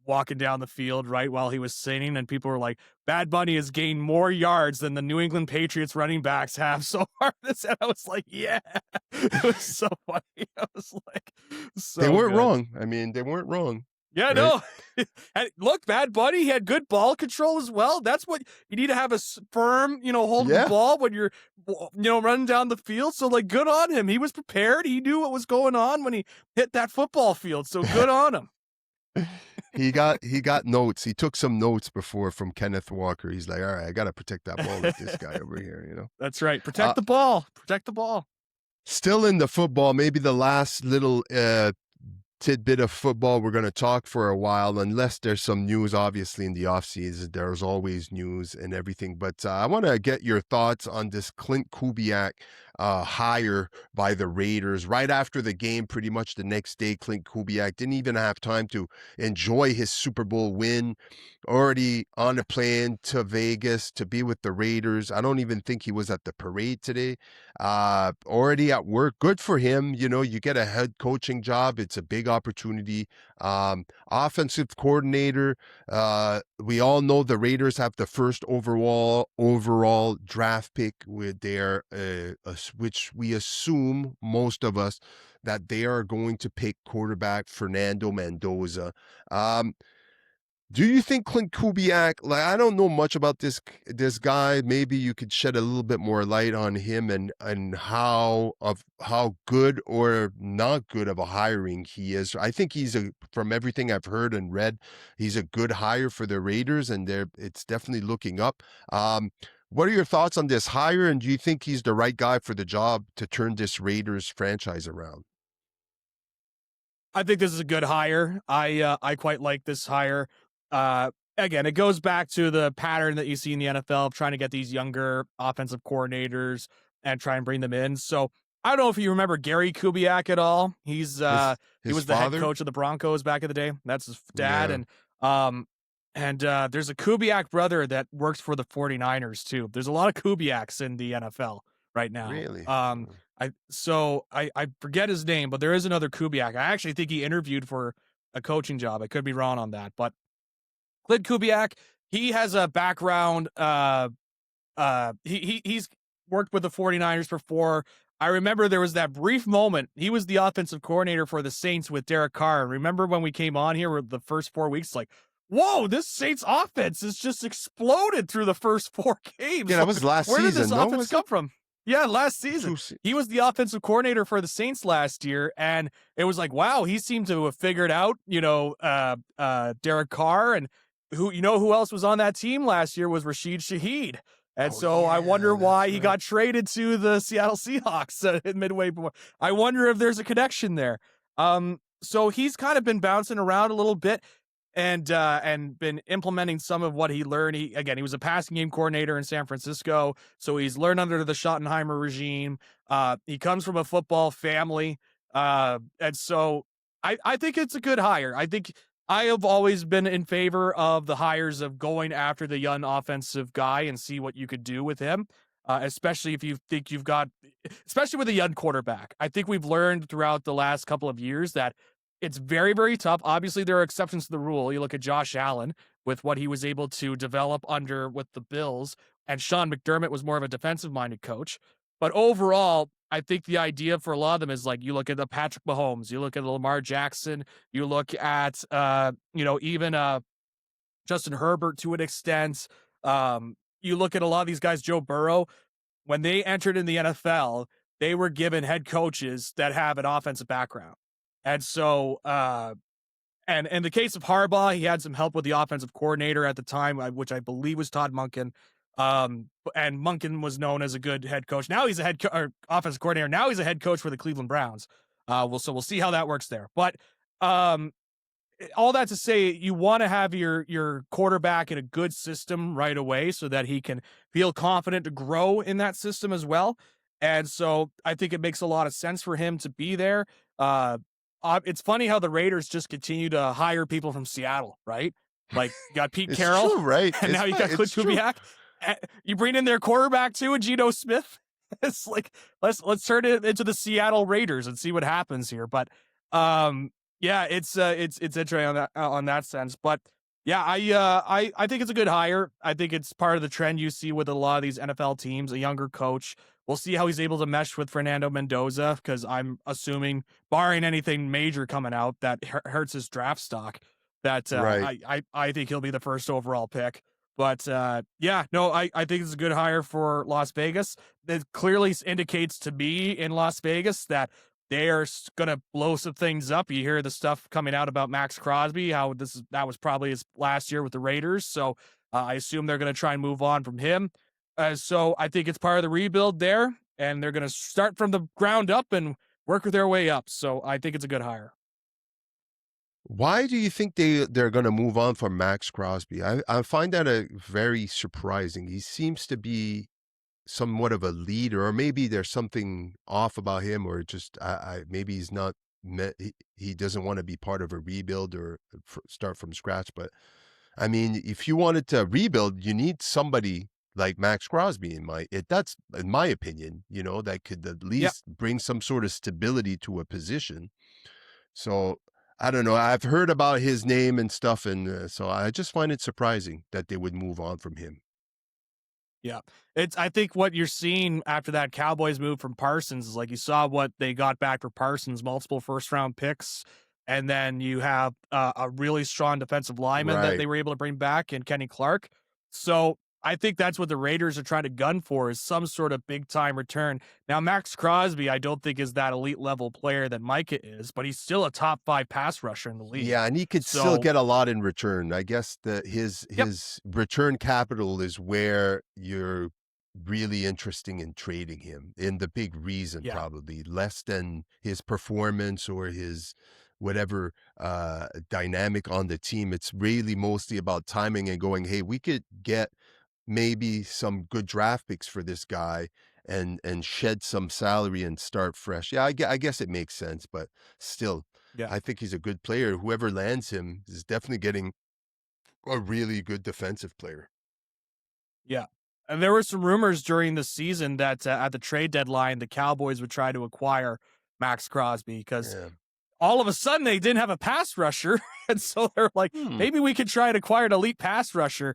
walking down the field right while he was singing, and people were like, Bad Bunny has gained more yards than the New England Patriots running backs have so far. And I was like, yeah, it was so funny. I was like, they so weren't good. wrong. I mean, they weren't wrong, Yeah, right? no. And look, Bad Bunny, he had good ball control as well. That's what you need to have, a firm, hold of the Yeah. ball when you're, running down the field. So, like, good on him. He was prepared. He knew what was going on when he hit that football field. So good on him. He got notes. He took some notes before from Kenneth Walker. He's like, all right, I got to protect that ball with this guy over here. That's right. Uh, Protect the ball. Protect the ball. Still in the football, maybe the last little tidbit of football we're going to talk for a while, unless there's some news. Obviously, in the offseason there's always news and everything, but I want to get your thoughts on this Klint Kubiak hire by the Raiders. Right after the game, pretty much the next day, Klint Kubiak didn't even have time to enjoy his Super Bowl win, already on a plane to Vegas to be with the Raiders. I don't even think he was at the parade today. Already at work. Good for him. You get a head coaching job. It's a big opportunity. Offensive coordinator. We all know the Raiders have the first overall draft pick with their, which we assume, most of us, that they are going to pick quarterback Fernando Mendoza. Do you think Klint Kubiak, like, I don't know much about this guy. Maybe you could shed a little bit more light on him and how good or not good of a hiring he is. I think he's a from everything I've heard and read, he's a good hire for the Raiders, and it's definitely looking up. What are your thoughts on this hire, and do you think he's the right guy for the job to turn this Raiders franchise around? I think this is a good hire. I quite like this hire. Again, it goes back to the pattern that you see in the NFL of trying to get these younger offensive coordinators and try and bring them in. So I don't know if you remember Gary Kubiak at all. His He his was the head father? coach of the Broncos back in the day. That's his dad. Yeah, And there's a Kubiak brother that works for the 49ers too. There's a lot of Kubiaks in the NFL right now. really? I forget his name, but there is another Kubiak. I actually think he interviewed for a coaching job. I could be wrong on that, but Klint Kubiak, he has a background. He's worked with the 49ers before. I remember there was that brief moment. He was the offensive coordinator for the Saints with Derek Carr. Remember when we came on here with the first 4 weeks, like, whoa, this Saints offense has just exploded through the first 4 games. Yeah, that was last Where did this season, no? offense Was it? come from? Yeah, last season. 2 se He was the offensive coordinator for the Saints last year, and it was like, wow, he seemed to have figured out, Derek Carr, and who else was on that team last year was Rashid Shaheed. And Oh, so I yeah, wonder why that's he right. got traded to the Seattle Seahawks in midway. I wonder if there's a connection there. So he's kind of been bouncing around a little bit and been implementing some of what he learned. He was a passing game coordinator in San Francisco, so he's learned under the Schottenheimer regime. He comes from a football family, and so I think it's a good hire. I think I have always been in favor of the hires of going after the young offensive guy and see what you could do with him. Especially if you think you've got, especially with a young quarterback. I think we've learned throughout the last couple of years that it's very, very tough. Obviously, there are exceptions to the rule. You look at Josh Allen with what he was able to develop under with the Bills, and Sean McDermott was more of a defensive minded coach. But overall, I think the idea for a lot of them is like you look at the Patrick Mahomes, you look at Lamar Jackson, you look at even Justin Herbert to an extent. You look at a lot of these guys, Joe Burrow, when they entered in the NFL, they were given head coaches that have an offensive background. And so, and in the case of Harbaugh, he had some help with the offensive coordinator at the time, which I believe was Todd Monken. And Monken was known as a good head coach. Now he's a offensive coordinator. Now he's a head coach for the Cleveland Browns. We'll see how that works there. But um, all that to say, you want to have your quarterback in a good system right away so that he can feel confident to grow in that system as well. And so I think it makes a lot of sense for him to be there. Uh, it's funny how the Raiders just continue to hire people from Seattle, right? Like you got Pete It's Carroll, true, right? and now you got Clint It's true. Kubiak. You bring in their quarterback too, and Geno Smith. It's like let's turn it into the Seattle Raiders and see what happens here. But yeah, it's interesting on that sense. But yeah, I think it's a good hire. I think it's part of the trend you see with a lot of these NFL teams. A younger coach. We'll see how he's able to mesh with Fernando Mendoza because I'm assuming, barring anything major coming out that hurts his draft stock, that Right. I think he'll be the first overall pick. But yeah, no, I think it's a good hire for Las Vegas. It clearly indicates to me in Las Vegas that they are going to blow some things up. You hear the stuff coming out about Max Crosby, how that was probably his last year with the Raiders. So I assume they're going to try and move on from him. So I think it's part of the rebuild there, and they're going to start from the ground up and work their way up. So I think it's a good hire. Why do you think they're gonna move on from Max Crosby? I find that a very surprising. He seems to be somewhat of a leader, or maybe there's something off about him, or just maybe he's not he doesn't want to be part of a rebuild or start from scratch. But I mean, if you wanted to rebuild, you need somebody like Max Crosby that's in my opinion, that could at Yeah. least bring some sort of stability to a position. So I don't know. I've heard about his name and stuff, and so I just find it surprising that they would move on from him. Yeah. I think what you're seeing after that Cowboys move from Parsons is like you saw what they got back for Parsons, multiple first round picks. and then you have a really strong defensive lineman that Right. they were able to bring back in Kenny Clark. So I think that's what the Raiders are trying to gun for is some sort of big time return. Now, Max Crosby, I don't think is that elite level player that Micah is, but he's still a top 5 pass rusher in the league. Yeah, and he could still So, get a lot in return. I guess his yep, his return capital is where you're really interesting in trading him. In the big reason, yeah, probably less than his performance or his whatever dynamic on the team. It's really mostly about timing and going, hey, we could get maybe some good draft picks for this guy and shed some salary and start fresh. Yeah, I guess it makes sense, but still, yeah. I think he's a good player. Whoever lands him is definitely getting a really good defensive player. Yeah. And there were some rumors during the season that at the trade deadline, the Cowboys would try to acquire Max Crosby because Yeah. all of a sudden they didn't have a pass rusher. And so they're like, Hmm. maybe we could try and acquire an elite pass rusher.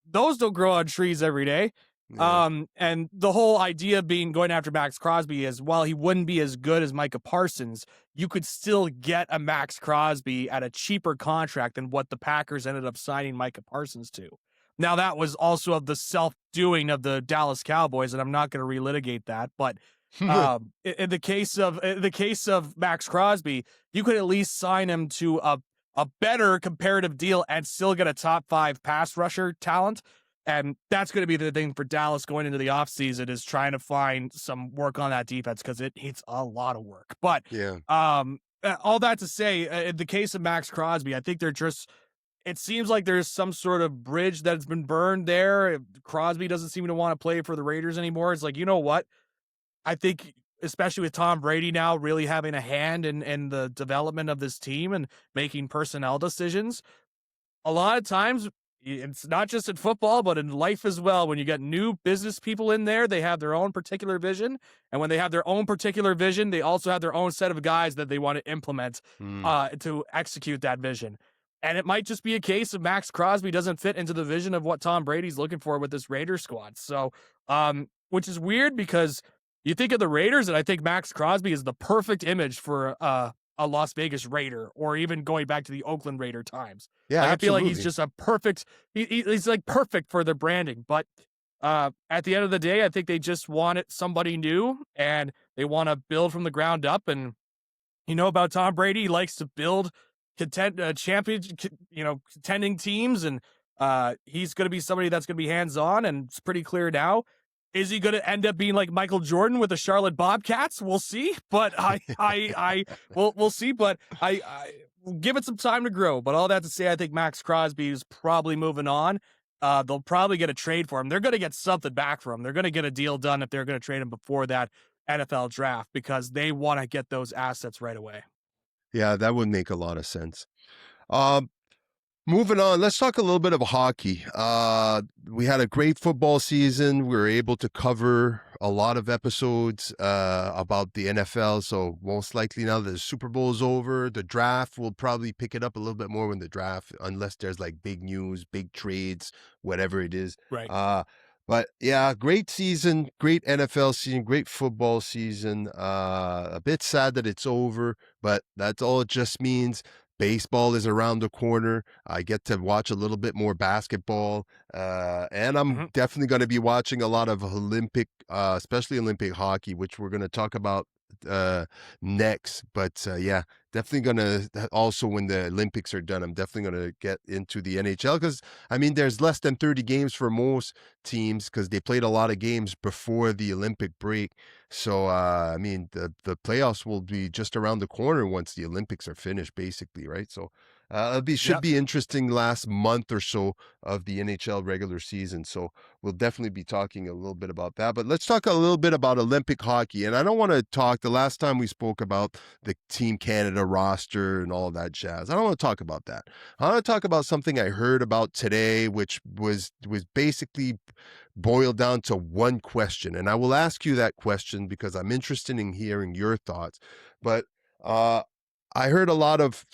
Those don't grow on trees every day. Yeah. And the whole idea being going after Max Crosby is while he wouldn't be as good as Micah Parsons, you could still get a Max Crosby at a cheaper contract than what the Packers ended up signing Micah Parsons to. Now that was also of the self-doing of the Dallas Cowboys, and I'm not going to relitigate that. But in the case of Max Crosby, you could at least sign him to a better comparative deal and still get a top 5 pass rusher talent. And that's going to be the thing for Dallas going into the offseason is trying to find some work on that defense because it needs a lot of work. But Yeah. all that to say, in the case of Max Crosby, I think they're just, it seems like there's some sort of bridge that's been burned there. Crosby doesn't seem to want to play for the Raiders anymore. It's like, you know what? I think, especially with Tom Brady now really having a hand in the development of this team and making personnel decisions, a lot of times it's not just in football, but in life as well. When you get new business people in there, they have their own particular vision. And when they have their own particular vision, they also have their own set of guys that they want to implement Hmm. to execute that vision. And it might just be a case of Max Crosby doesn't fit into the vision of what Tom Brady's looking for with this Raiders squad. So, which is weird because you think of the Raiders, and I think Max Crosby is the perfect image for a Las Vegas Raider, or even going back to the Oakland Raider times. Yeah, Like I feel like he's absolutely. just a perfect. He's like perfect for their branding. But at the end of the day, I think they just wanted somebody new, and they want to build from the ground up. And you know about Tom Brady, he likes to build contending teams, and he's going to be somebody that's going to be hands on, and it's pretty clear now. Is he going to end up being like Michael Jordan with the Charlotte Bobcats? We'll see, but we'll see. But I will give it some time to grow. But all that to say, I think Max Crosby is probably moving on. They'll probably get a trade for him. They're going to get something back for him. They're going to get a deal done if they're going to trade him before that NFL draft because they want to get those assets right away. Yeah, that would make a lot of sense. Um, Moving on, let's talk a little bit of hockey. We had a great football season. We were able to cover a lot of episodes about the NFL. So most likely now that the Super Bowl is over, the draft will probably pick it up a little bit more when the draft, unless there's like big news, big trades, whatever it is. Right. Uh, but yeah, great season, great NFL season, great football season. A bit sad that it's over, but that's all it just means. Baseball is around the corner. I get to watch a little bit more basketball, and I'm Mhm. definitely going to be watching a lot of Olympic, especially Olympic hockey, which we're going to talk about uh, next. But yeah, definitely going to also when the Olympics are done, I'm definitely going to get into the NHL because I mean, there's less than 30 games for most teams because they played a lot of games before the Olympic break. So I mean, the playoffs will be just around the corner once the Olympics are finished, basically, right? So it'll be should Yep. be interesting last month or so of the NHL regular season. So we'll definitely be talking a little bit about that. But let's talk a little bit about Olympic hockey. And I don't want to talk the last time we spoke about the Team Canada roster and all that jazz. I don't want to talk about that. I want to talk about something I heard about today, which was basically boiled down to one question. And I will ask you that question because I'm interested in hearing your thoughts. But uh, I heard a lot of,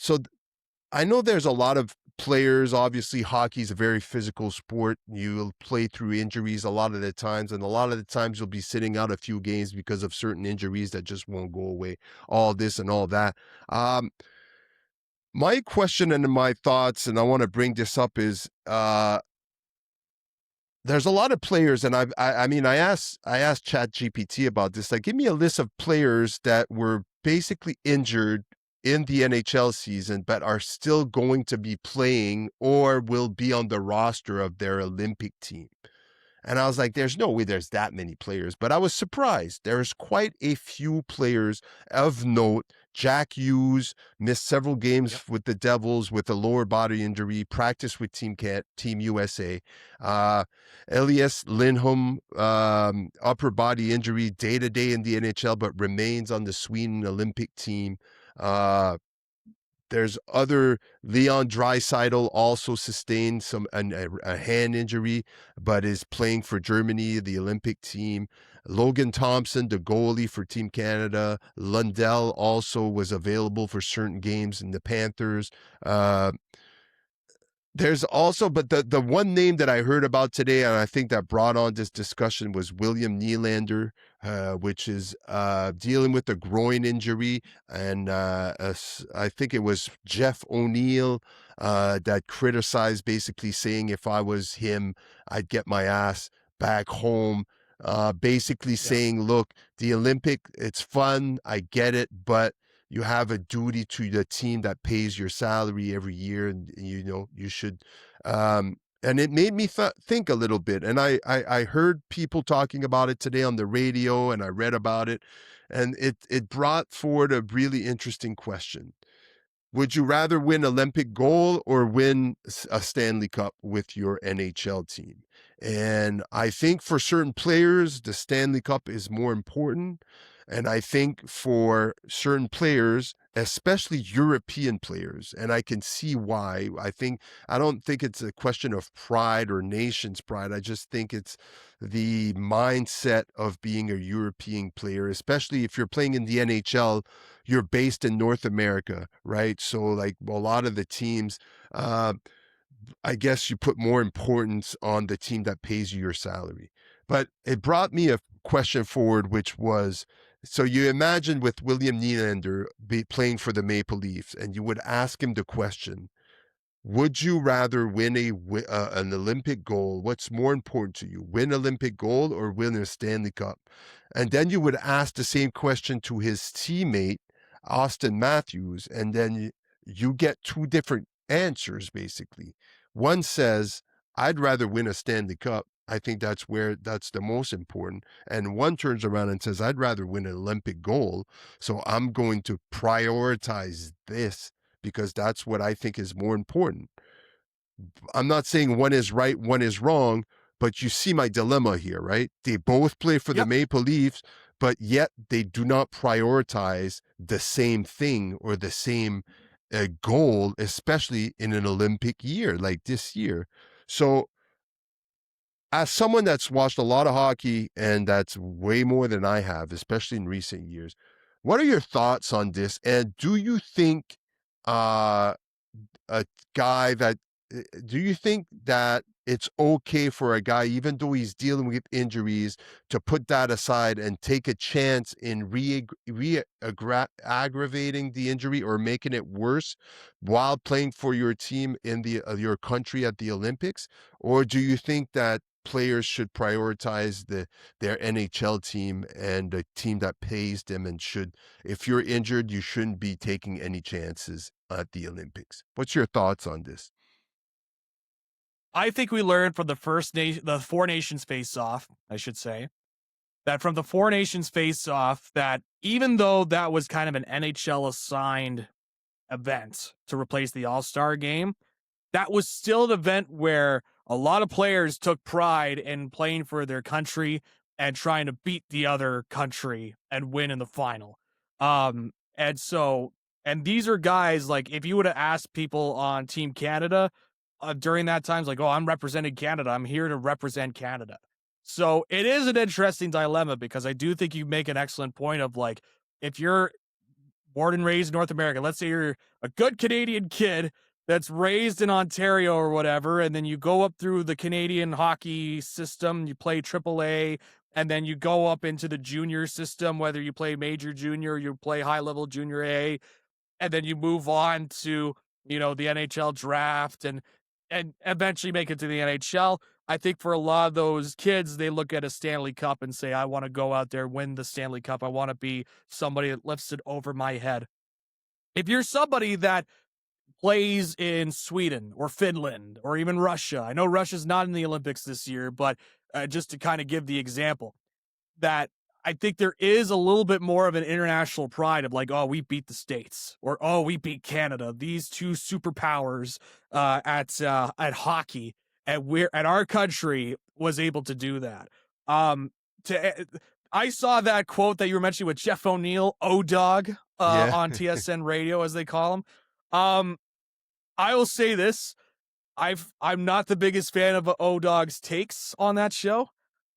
I know there's a lot of players. Obviously, hockey is a very physical sport. You'll play through injuries a lot of the times, and a lot of the times you'll be sitting out a few games because of certain injuries that just won't go away. All this and all that. Um, My question and my thoughts, and I want to bring this up, is there's a lot of players, and I mean, I asked ChatGPT about this. Like, give me a list of players that were basically injured in the NHL season, but are still going to be playing or will be on the roster of their Olympic team. And I was like, there's no way there's that many players. But I was surprised. There's quite a few players of note. Jack Hughes missed several Yep. games with the Devils with a lower body injury, practiced with Team USA. Uh, Elias Lindholm, upper body injury, day to day in the NHL, but remains on the Sweden Olympic team. Uh, there's other Leon Draisaitl also sustained a hand injury, but is playing for Germany, the Olympic team. Logan Thompson, the goalie for Team Canada. Lundell also was available for certain games in the Panthers. Uh, there's also, but the one name that I heard about today, and I think that brought on this discussion, was William Nylander, which is dealing with a groin injury, and I think it was Jeff O'Neill that criticized, basically saying if I was him, I'd get my ass back home. Basically Yeah. saying, look, the Olympic, it's fun, I get it, but you have a duty to the team that pays your salary every year, and you should. And it made me think a little bit, and I heard people talking about it today on the radio, and I read about it, and it brought forward a really interesting question. Would you rather win Olympic gold or win a Stanley Cup with your NHL team? And I think for certain players, the Stanley Cup is more important. And I think for certain players, especially European players, and I can see why. I don't think it's a question of pride or nation's pride. I just think it's the mindset of being a European player, especially if you're playing in the NHL. You're based in North America, right? So like a lot of the teams, uh, I guess you put more importance on the team that pays you your salary. But it brought me a question forward, which was, so you imagine with William Nylander playing for the Maple Leafs, and you would ask him the question, would you rather win an Olympic gold? What's more important to you, win Olympic gold or win a Stanley Cup? And then you would ask the same question to his teammate, Austin Matthews, and then you get two different answers, basically. One says, I'd rather win a Stanley Cup. I think that's the most important. And one turns around and says, I'd rather win an Olympic gold. So I'm going to prioritize this because that's what I think is more important. I'm not saying one is right, one is wrong, but you see my dilemma here, right? They both play for the Yep. Maple Leafs, but yet they do not prioritize the same thing or the same goal, especially in an Olympic year like this year. So, as someone that's watched a lot of hockey, and that's way more than I have, especially in recent years, what are your thoughts on this? And do you think uh, a guy that do you think that it's okay for a guy, even though he's dealing with injuries, to put that aside and take a chance in aggravating the injury or making it worse while playing for your team in your country at the Olympics? Or do you think that players should prioritize their NHL team and the team that pays them, and should, if you're injured, you shouldn't be taking any chances at the Olympics? What's your thoughts on this? I think we learned from the Four Nations face off, I should say, that from the Four Nations face off, that even though that was kind of an NHL assigned event to replace the All Star game, that was still an event where a lot of players took pride in playing for their country and trying to beat the other country and win in the final. And so, and these are guys like, if you would have asked people on Team Canada during that time, it's like, oh, I'm representing Canada. I'm here to represent Canada. So it is an interesting dilemma because I do think you make an excellent point of like, if you're born and raised in North America. Let's say you're a good Canadian kid that's raised in Ontario or whatever, and then you go up through the Canadian hockey system, you play AAA, and then you go up into the junior system, whether you play major junior, you play high level junior A, and then you move on to the NHL draft and eventually make it to the NHL. I think for a lot of those kids, they look at a Stanley Cup and say, I want to go out there, win the Stanley Cup. I want to be somebody that lifts it over my head. If you're somebody that plays in Sweden or Finland or even Russia, I know Russia's not in the Olympics this year, but just to kind of give the example, that I think there is a little bit more of an international pride of like, oh, we beat the States or oh, we beat Canada. These two superpowers at hockey, and our country was able to do that. To I saw that quote that you were mentioning with Jeff O'Neill, O Dog, Yeah. on TSN Radio as they call him. I will say this: I'm not the biggest fan of O Dog's takes on that show.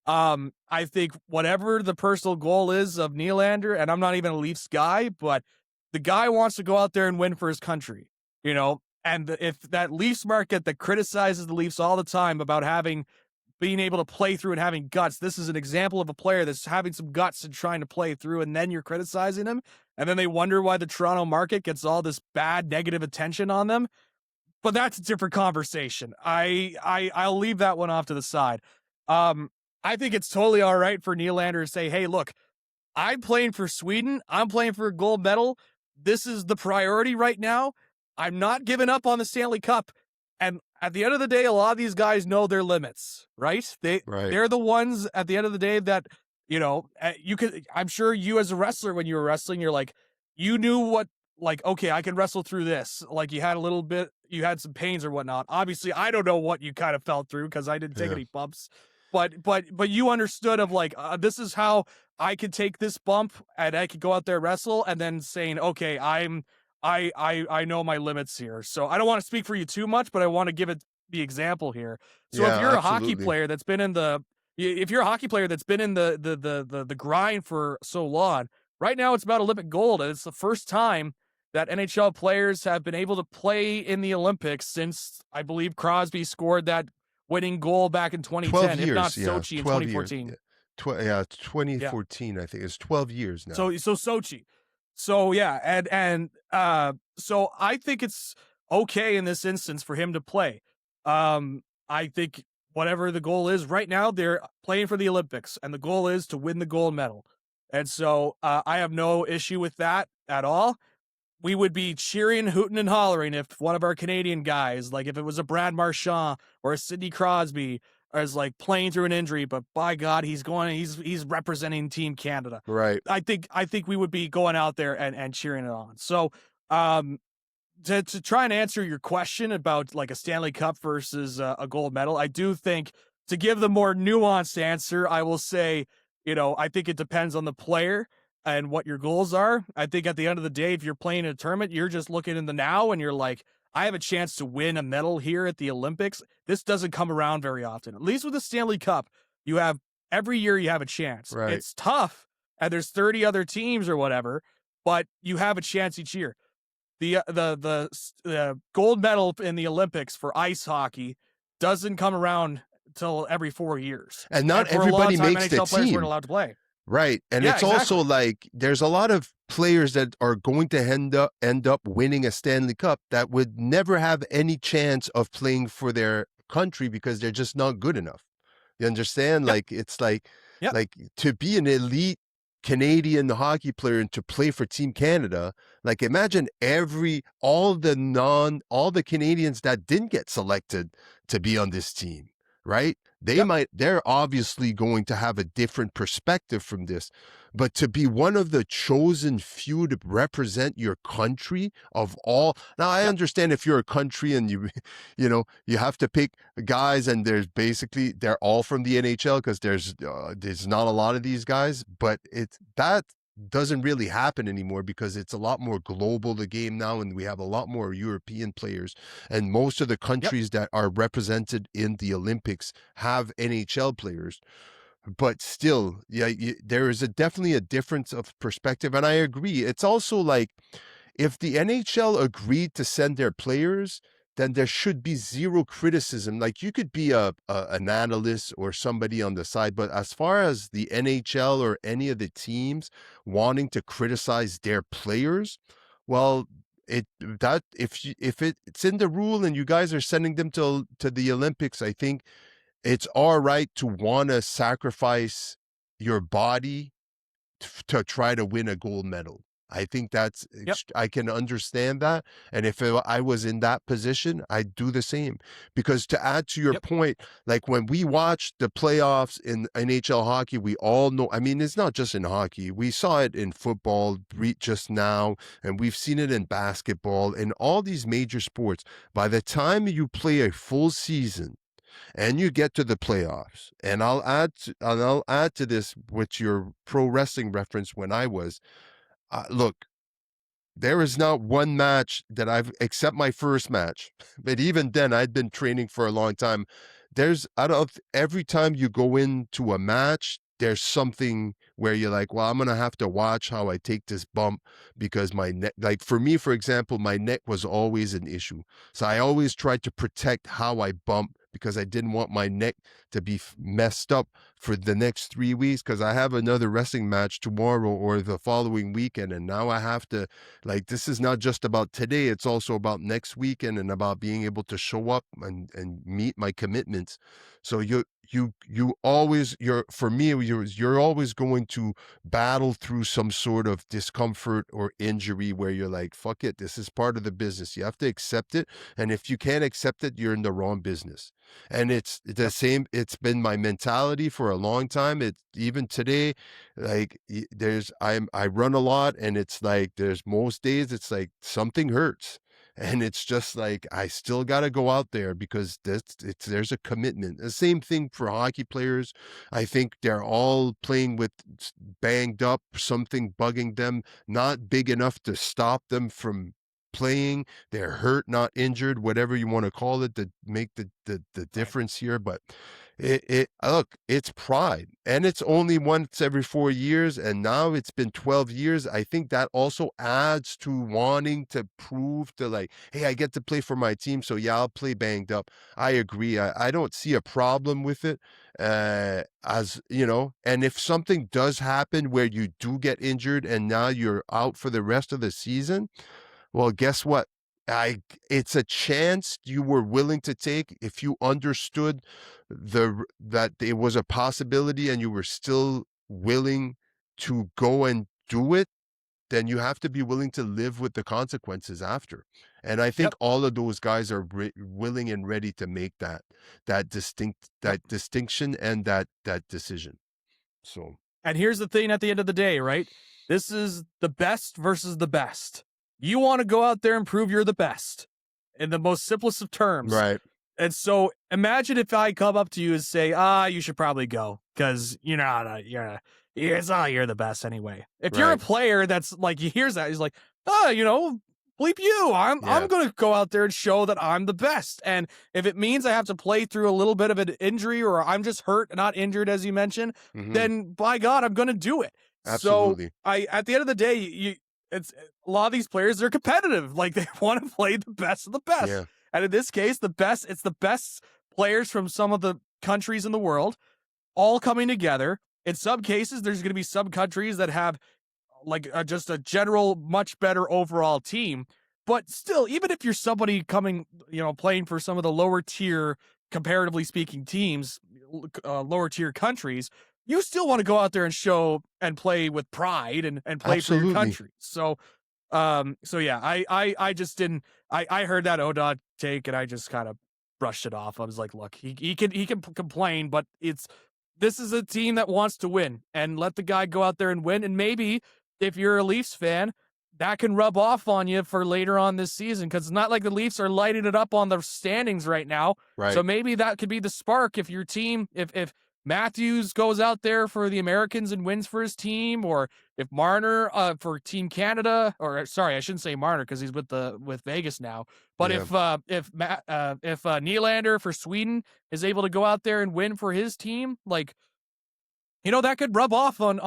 I think whatever the personal goal is of Nylander, and I'm not even a Leafs guy, but the guy wants to go out there and win for his country, and if that Leafs market that criticizes the Leafs all the time about being able to play through and having guts, this is an example of a player that's having some guts and trying to play through, and then you're criticizing him, and then they wonder why the Toronto market gets all this bad negative attention on them. But that's a different conversation. I'll leave that one off to the side. I think it's totally all right for Nylander to say, "Hey, look, I'm playing for Sweden. I'm playing for a gold medal. This is the priority right now. I'm not giving up on the Stanley Cup." And at the end of the day, a lot of these guys know their limits, right? Right. They're the ones at the end of the day that you could. I'm sure you as a wrestler, when you were wrestling, you're like, you knew what. Like, okay, I can wrestle through this. Like, you had some pains or whatnot. Obviously, I don't know what you kind of felt through because I didn't take Yeah. any bumps, but you understood of like, this is how I could take this bump and I could go out there wrestle, and then saying, okay, I know my limits here. So I don't want to speak for you too much, but I want to give it the example here. So Yeah, if you're a hockey absolutely. player that's been in the if you're a hockey player that's been in the grind for so long, right now it's about Olympic gold, and it's the first time that NHL players have been able to play in the Olympics since I believe Crosby scored that winning goal back in 12 2010, if not years. Yeah. Sochi in 12 years. 2014. Yeah. Yeah. Yeah. 2014, I think. It's 12 years now. So Sochi. So yeah, so I think it's okay in this instance for him to play. I think whatever the goal is right now, they're playing for the Olympics, and the goal is to win the gold medal. And so I have no issue with that at all. We would be cheering, hooting, and hollering if one of our Canadian guys, like if it was a Brad Marchand or a Sidney Crosby, is like playing through an injury, but by God, he's representing Team Canada. Right. I think we would be going out there and cheering it on. So to try and answer your question about like a Stanley Cup versus a gold medal, I do think to give the more nuanced answer, I will say, I think it depends on the player and what your goals are. I think at the end of the day, if you're playing in a tournament, you're just looking in the now and you're like, I have a chance to win a medal here at the Olympics. This doesn't come around very often. At least with the Stanley Cup, every year you have a chance. Right. It's tough and there's 30 other teams or whatever, but you have a chance each year. The gold medal in the Olympics for ice hockey doesn't come around until every 4 years. And not And for a long everybody time, makes the NHL players weren't team. allowed to play. Right. And Yeah, it's also exactly. like there's a lot of players that are going to end up winning a Stanley Cup that would never have any chance of playing for their country because they're just not good enough. You understand? Yep. Like it's like Yep. like to be an elite Canadian hockey player and to play for Team Canada, like imagine all the Canadians that didn't get selected to be on this team, right? Yep. They're obviously going to have a different perspective from this, but to be one of the chosen few to represent your country of all. Now I Yep. understand if you're a country and you have to pick guys and they're all from the NHL because there's not a lot of these guys, but that doesn't really happen anymore because it's a lot more global, the game now, and we have a lot more European players, and most of the Yep. countries that are represented in the Olympics have NHL players. But still, yeah, there is definitely a difference of perspective, and I agree. It's also like if the NHL agreed to send their players, then there should be zero criticism. Like you could be an analyst or somebody on the side, but as far as the NHL or any of the teams wanting to criticize their players, well, that if it's in the rule and you guys are sending them to the Olympics, I think it's all right to want to sacrifice your body to try to win a gold medal. I think Yep. I can understand that. And if I was in that position, I'd do the same. Because to add to your Yep. point, like when we watch the playoffs in NHL hockey, we all know, I mean, it's not just in hockey. We saw it in football just now, and we've seen it in basketball, in all these major sports. By the time you play a full season, and you get to the playoffs. And I'll add to this with your pro wrestling reference when I was look, there is not one match that I've except my first match, but even then I'd been training for a long time. There's out of every time you go into a match, there's something where you're like, well, I'm gonna have to watch how I take this bump because my neck, like for me, for example, my neck was always an issue. So I always tried to protect how I bump because I didn't want my neck to be messed up for the next 3 weeks because I have another wrestling match tomorrow or the following weekend. And now I have to, like, this is not just about today, it's also about next weekend and about being able to show up and meet my commitments. So you always, for me, you're always going to battle through some sort of discomfort or injury where you're like, fuck it, this is part of the business. You have to accept it. And if you can't accept it, you're in the wrong business. And it's the Yep. same, it's been my mentality for a long time. It even today, like I run a lot and it's like there's most days it's like something hurts. And it's just like I still got to go out there because there's a commitment. The same thing for hockey players. I think they're all playing with banged up, something bugging them, not big enough to stop them from playing. They're hurt, not injured, whatever you want to call it, to make the Right. difference here. But it look, it's pride, and it's only once every 4 years, and now it's been 12 years. I think that also adds to wanting to prove to like, hey, I get to play for my team, so yeah, I'll play banged up. I agree. I don't see a problem with it. As you know, and if something does happen where you do get injured and now you're out for the rest of the season, well, guess what? It's a chance you were willing to take if you understood that it was a possibility and you were still willing to go and do it, then you have to be willing to live with the consequences after. And I think Yep. all of those guys are willing and ready to make Yep. that distinction and that decision. So, And here's the thing at the end of the day, right? This is the best versus the best. You want to go out there and prove you're the best in the most simplest of terms. right. And so imagine if I come up to you and say, you should probably go because you're the best anyway. If you're a Right. player that's like, he hears that, he's like, bleep you. I'm Yeah. going to go out there and show that I'm the best. And if it means I have to play through a little bit of an injury or I'm just hurt, not injured, as you mentioned, Mhm. then by God, I'm going to do it. So Absolutely. at the end of the day, it's a lot of these players, they're competitive. Like they want to play the best of the best. Yeah. And in this case, it's the best players from some of the countries in the world all coming together. In some cases, there's going to be some countries that have like just a general, much better overall team. But still, even if you're somebody coming, playing for some of the lower tier, comparatively speaking, teams, lower tier countries, you still want to go out there and show and play with pride and play for your Absolutely. country. So yeah, I just didn't. I heard that ODOT take and I just kind of brushed it off. I was like, look, he can complain, but this is a team that wants to win, and let the guy go out there and win. And maybe if you're a Leafs fan, that can rub off on you for later on this season because it's not like the Leafs are lighting it up on the standings right now. So Right. maybe that could be the spark if your team, if Matthews goes out there for the Americans and wins for his team, or if Marner for Team Canada, or sorry, I shouldn't say Marner because he's with Vegas now. But Yeah. if Nylander for Sweden is able to go out there and win for his team, like that could rub off on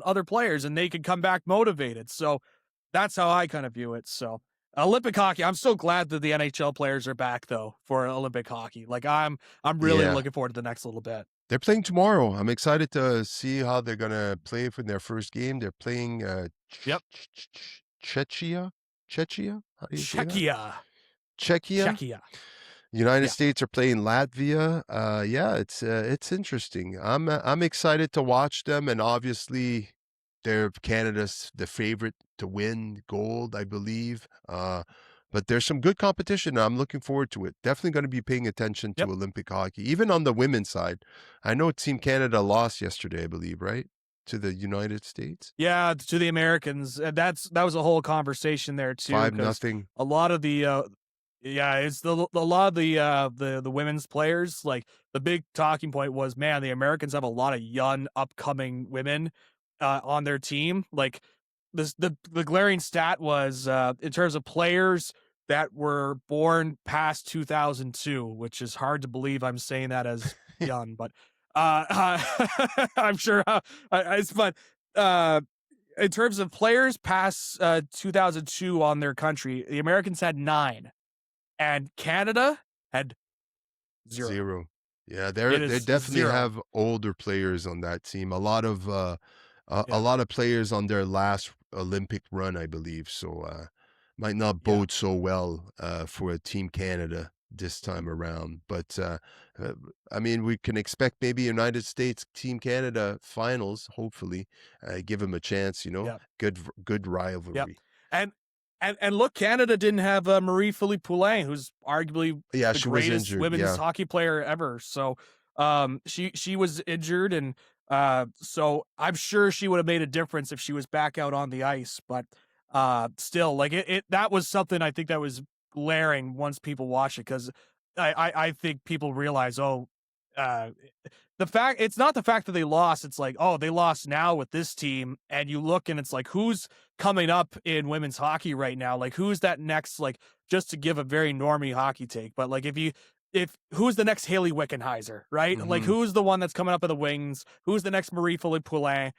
other players and they could come back motivated. So that's how I kind of view it. So Olympic hockey, I'm so glad that the NHL players are back though for Olympic hockey. Like I'm really Yeah. looking forward to the next little bit. They're playing tomorrow. I'm excited to see how they're gonna play for their first game. They're playing Yep. Czechia. Czechia? How do you say that? Czechia. Czechia? Czechia. United Yeah. States are playing Latvia. Yeah, it's interesting. I'm excited to watch them, and obviously, they're Canada's the favorite to win gold, I believe. But there's some good competition. I'm looking forward to it. Definitely going to be paying attention to Yep. Olympic hockey, even on the women's side. I know Team Canada lost yesterday, I believe, right, to the United States, Yeah, to the Americans. And that was a whole conversation there too, five because nothing. a lot of the yeah, it's a lot of the women's players. Like the big talking point was, man, the Americans have a lot of young upcoming women on their team. Like the glaring stat was in terms of players that were born past 2002, which is hard to believe I'm saying that as young, but I'm sure it's fun. Uh, in terms of players past 2002 on their country, the Americans had 9 and Canada had 0. 0. Yeah, It they is definitely 0. have older players on that team. A Yeah. lot of players on their last Olympic run, I believe. So might not Yeah. bode so well for Team Canada this time around. But uh, I mean, we can expect maybe United States Team Canada finals. Hopefully, give them a chance. Yeah. Good Yep. rivalry. And and look, Canada didn't have Marie-Philippe Poulin, who's arguably Yeah, the she was greatest injured. women's Yeah, hockey player ever. So, she was injured, and so I'm sure she would have made a difference if she was back out on the ice. But still, like it that was something I think that was glaring once people watch it, because I think people realize, oh, uh, it's not the fact that they lost. It's like, oh, they lost now with this team, and you look and it's like, who's coming up in women's hockey right now? Like, who's that next? Like, just to give a very normie hockey take, but like, if who's the next Haley Wickenheiser, right? Like, hmm who's the one that's coming up in the wings? Who's the next Marie-Philippe Poulin?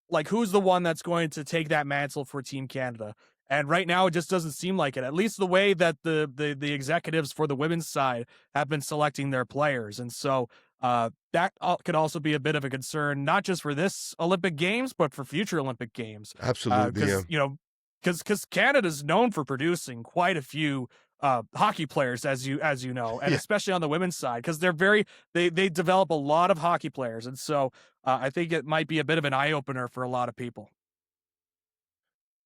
Like, who's the one that's going to take that mantle for Team Canada? And right now, it just doesn't seem like it. At least the way that the executives for the women's side have been selecting their players, and so that could also be a bit of a concern, not just for this Olympic Games, but for future Olympic Games. absolutely. Yeah. Because because Canada's known for producing quite a few hockey players, as you know, and Yeah. especially on the women's side, because they develop a lot of hockey players, and so I think it might be a bit of an eye opener for a lot of people.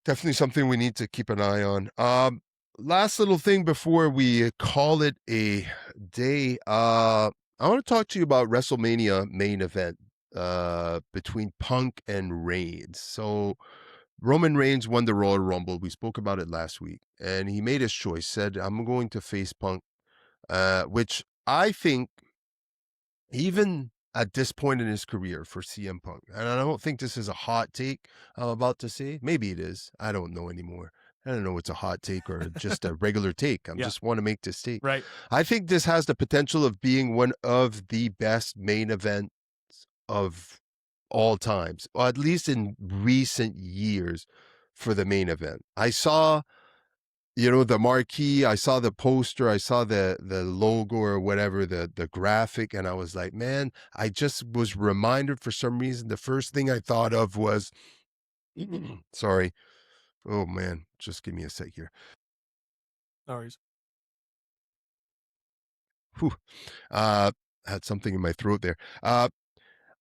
Definitely something we need to keep an eye on. Last little thing before we call it a day. I want to talk to you about WrestleMania main event between Punk and Reigns. So Roman Reigns won the Royal Rumble. We spoke about it last week, and he made his choice. Said, "I'm going to face Punk," which I think even at this point in his career for CM Punk. And I don't think this is a hot take I'm about to say. Maybe it is. I don't know anymore. I don't know it's a hot take or just a regular take. I Yeah, just want to make this take. right. I think this has the potential of being one of the best main events of all times, or at least in recent years for the main event. I saw the marquee, I saw the poster, I saw the logo or whatever, the graphic, and I was like, man, I just was reminded for some reason. The first thing I thought of was, sorry. Oh man, just give me a sec here. No worries. Whew. Uh, had something in my throat there. I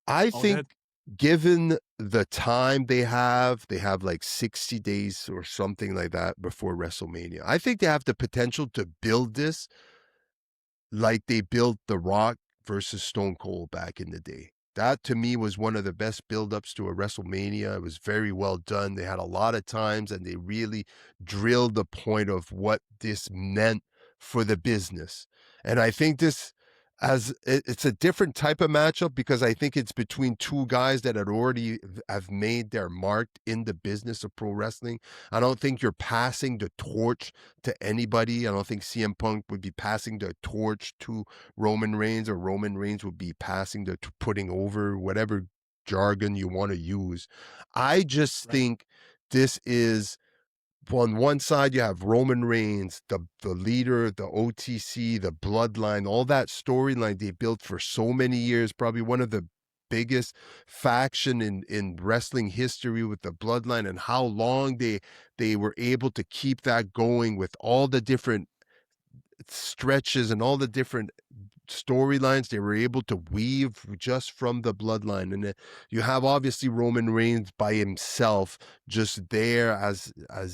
All think good. given the time they have like 60 days or something like that before WrestleMania. I think they have the potential to build this like they built The Rock versus Stone Cold back in the day. That to me was one of the best buildups to a WrestleMania. It was very well done. They had a lot of times and they really drilled the point of what this meant for the business. And I think it's a different type of matchup because I think it's between two guys that had already have made their mark in the business of pro wrestling. I don't think you're passing the torch to anybody. I don't think CM Punk would be passing the torch to Roman Reigns, or Roman Reigns would be passing putting over, whatever jargon you want to use. I just Right. think this is, on one side, you have Roman Reigns, the leader, the OTC, the bloodline, all that storyline they built for so many years, probably one of the biggest faction in wrestling history with the bloodline, and how long they were able to keep that going with all the different stretches and all the different storylines they were able to weave just from the bloodline. And you have obviously Roman Reigns by himself, just there as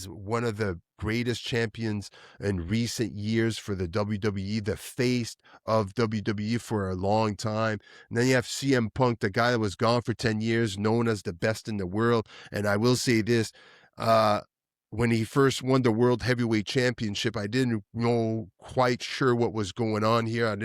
one of the greatest champions in recent years for the WWE, the face of WWE for a long time. And then you have CM Punk, the guy that was gone for 10 years, known as the best in the world. And I will say this, uh when he first won the World Heavyweight Championship, I didn't know quite sure what was going on here.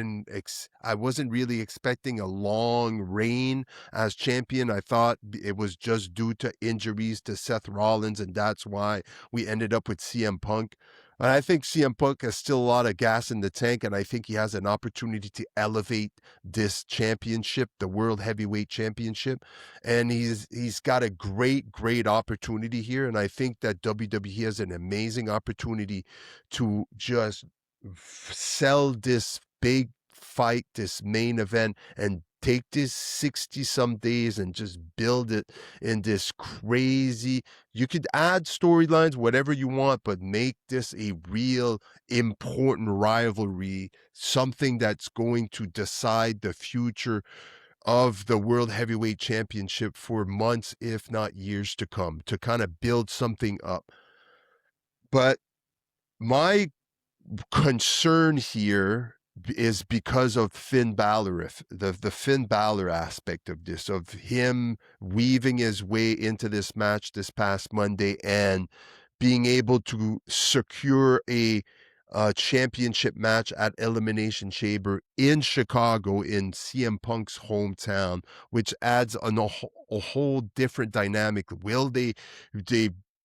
I wasn't really expecting a long reign as champion. I thought it was just due to injuries to Seth Rollins, and that's why we ended up with CM Punk. But I think CM Punk has still a lot of gas in the tank, and I think he has an opportunity to elevate this championship, the World Heavyweight Championship, and he's got a great opportunity here. And I think that WWE has an amazing opportunity to just sell this big fight, this main event, and take this 60 some days and just build it in this crazy, you could add storylines whatever you want, but make this a real important rivalry, something that's going to decide the future of the World Heavyweight Championship for months, if not years to come, to kind of build something up. But my concern here is because of Finn Balor, if the Finn Balor aspect of this, of him weaving his way into this match this past Monday and being able to secure a championship match at Elimination Chamber in Chicago, in CM Punk's hometown, which adds a whole different dynamic. Will they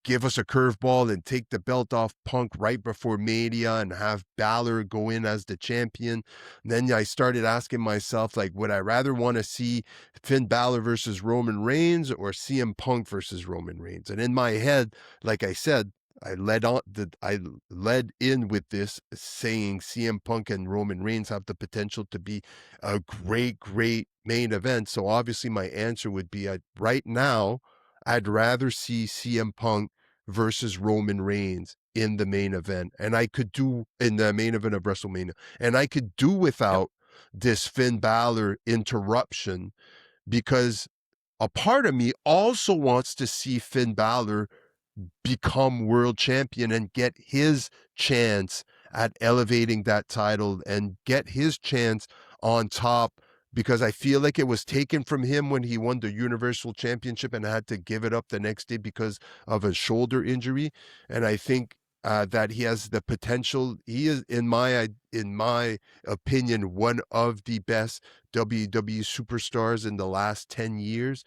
give us a curveball and take the belt off Punk right before Mania and have Balor go in as the champion? And then I started asking myself, like, would I rather want to see Finn Balor versus Roman Reigns or CM Punk versus Roman Reigns? And in my head, like I said, I led in with this saying CM Punk and Roman Reigns have the potential to be a great main event. So obviously my answer would be, right now I'd rather see CM Punk versus Roman Reigns in the main event, and I could do in the main event of WrestleMania, and I could do Yep. without this Finn Balor interruption, because a part of me also wants to see Finn Balor become world champion and get his chance at elevating that title and get his chance on top, because I feel like it was taken from him when he won the Universal Championship and had to give it up the next day because of a shoulder injury. And I think that he has the potential. He is, in my opinion, one of the best WWE superstars in the last 10 years.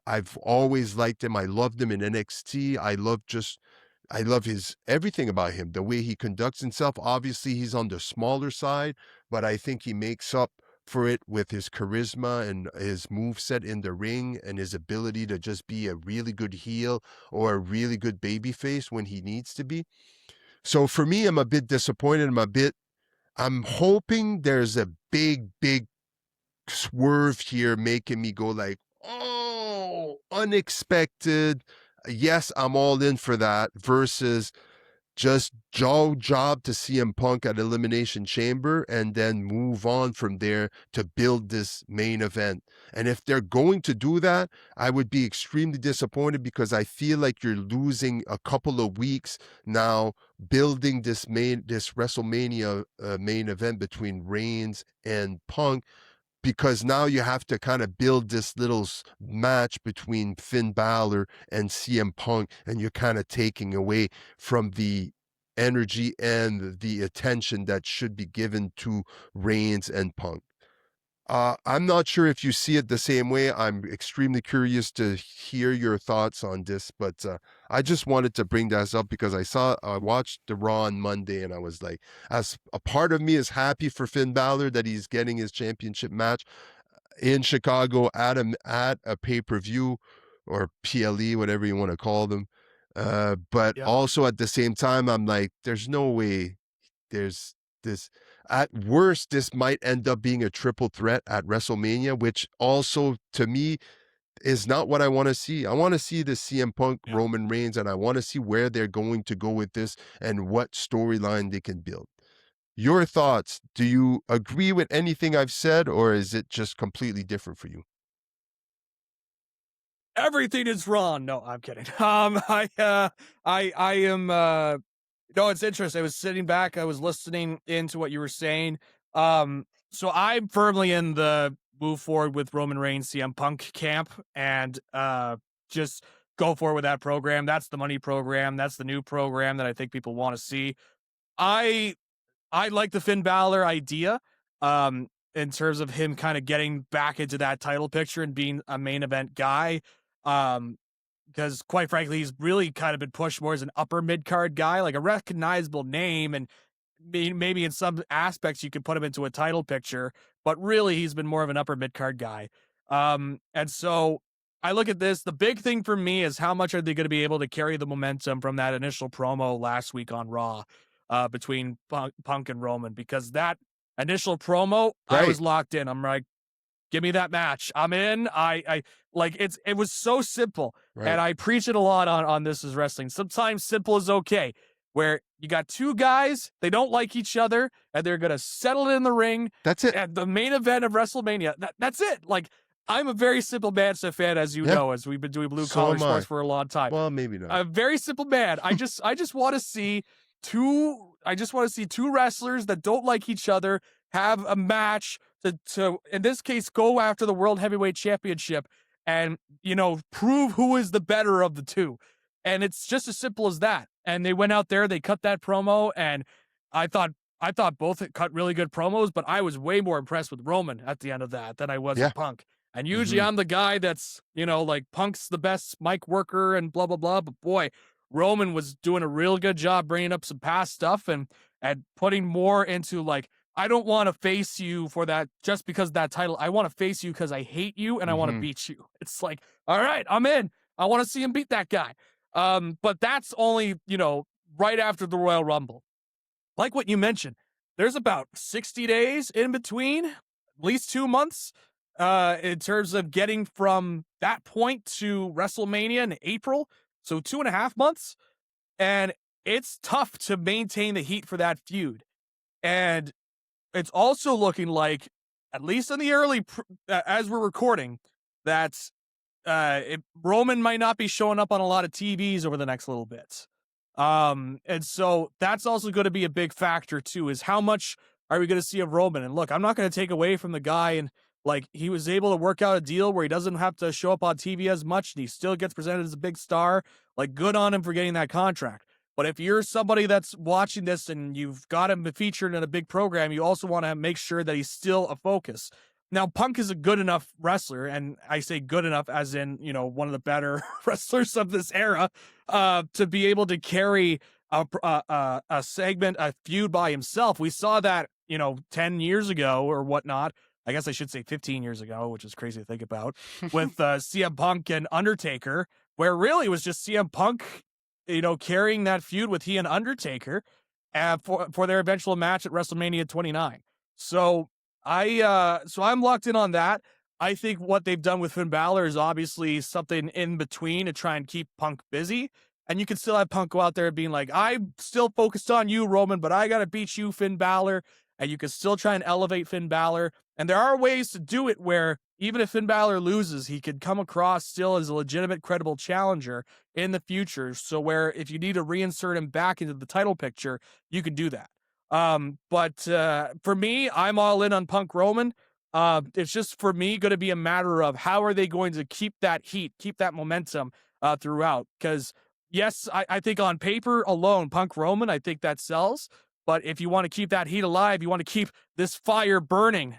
I've always liked him. I loved him in NXT. I love his everything about him, the way he conducts himself. Obviously, he's on the smaller side, but I think he makes up for it with his charisma and his moveset in the ring and his ability to just be a really good heel or a really good babyface when he needs to be. So for me, I'm a bit disappointed. I'm hoping there's a big swerve here making me go like, oh, unexpected. Yes, I'm all in for that, versus just job to CM Punk at Elimination Chamber and then move on from there to build this main event. And if they're going to do that, I would be extremely disappointed, because I feel like you're losing a couple of weeks now building this WrestleMania main event between Reigns and Punk, because now you have to kind of build this little match between Finn Balor and CM Punk, and you're kind of taking away from the energy and the attention that should be given to Reigns and Punk. I'm not sure if you see it the same way. I'm extremely curious to hear your thoughts on this, but I just wanted to bring this up because I watched the Raw on Monday, and I was like, as a part of me is happy for Finn Balor that he's getting his championship match in Chicago at a pay-per-view or PLE, whatever you want to call them. But Yep. also at the same time, I'm like, there's no way there's this at worst, this might end up being a triple threat at WrestleMania, which also to me is not what I wanna see. I wanna see the CM Punk, Yeah. Roman Reigns, and I wanna see where they're going to go with this and what storyline they can build. Your thoughts, do you agree with anything I've said, or is it just completely different for you? Everything is wrong. No, I'm kidding. I am, no, it's interesting. I was sitting back, I was listening into what you were saying. So I'm firmly in the move forward with Roman Reigns, CM Punk camp, and just go forward with that program. That's the money program. That's the new program that I think people want to see. I I like the Finn Balor idea, in terms of him kind of getting back into that title picture and being a main event guy. Um, because quite frankly, he's really kind of been pushed more as an upper mid card guy, like a recognizable name, and maybe in some aspects you could put him into a title picture, but really he's been more of an upper mid card guy. And so I look at this. The big thing for me is how much are they going to be able to carry the momentum from that initial promo last week on Raw, between Punk and Roman, because that initial promo, I Right, was locked in. I'm like, give me that match. I'm in. I like it was so simple. right. And I preach it a lot on This Is Wrestling. Sometimes simple is okay. Where you got two guys, they don't like each other, and they're gonna settle it in the ring That's it. at the main event of WrestleMania. That's it. Like, I'm a very simple Mansa fan, as you Yeah, know, as we've been doing blue so collar am sports I. for a long time. Well, maybe not. A very simple man. I just want to see two wrestlers that don't like each other have a match to in this case go after the World Heavyweight Championship and prove who is the better of the two. And it's just as simple as that. And they went out there, they cut that promo, and I thought I thought both had cut really good promos, but I was way more impressed with Roman at the end of that than I was Yeah, with Punk. And usually mhm. I'm the guy that's, like Punk's the best mic worker and blah, blah, blah. But boy, Roman was doing a real good job bringing up some past stuff and putting more into like, I don't want to face you for that just because of that title. I want to face you because I hate you and I want to Mhm. beat you. It's like, all right, I'm in. I want to see him beat that guy. But that's only, right after the Royal Rumble. Like what you mentioned, there's about 60 days in between, at least 2 months, in terms of getting from that point to WrestleMania in April. So 2.5 months. And it's tough to maintain the heat for that feud. And it's also looking like, at least in the as we're recording, that Roman might not be showing up on a lot of TVs over the next little bit. And so that's also going to be a big factor too, is how much are we going to see of Roman? And look, I'm not going to take away from the guy, and like he was able to work out a deal where he doesn't have to show up on TV as much and he still gets presented as a big star. Like, good on him for getting that contract. But if you're somebody that's watching this and you've got him featured in a big program, you also want to make sure that he's still a focus. Now, Punk is a good enough wrestler, and I say good enough as in, one of the better wrestlers of this era, to be able to carry a segment, a feud by himself. We saw that, 10 years ago or whatnot. I guess I should say 15 years ago, which is crazy to think about, with CM Punk and Undertaker, where really it was just CM Punk, carrying that feud with he and Undertaker for their eventual match at WrestleMania 29. So I'm locked in on that. I think what they've done with Finn Balor is obviously something in between to try and keep Punk busy. And you can still have Punk go out there being like, I'm still focused on you, Roman, but I got to beat you, Finn Balor. And you can still try and elevate Finn Balor. And there are ways to do it where even if Finn Balor loses, he could come across still as a legitimate, credible challenger in the future. So where if you need to reinsert him back into the title picture, you can do that. But for me, I'm all in on Punk Roman. It's just for me going to be a matter of how are they going to keep that heat, keep that momentum throughout. Because yes, I think on paper alone, Punk Roman, I think that sells. But if you want to keep that heat alive, you want to keep this fire burning,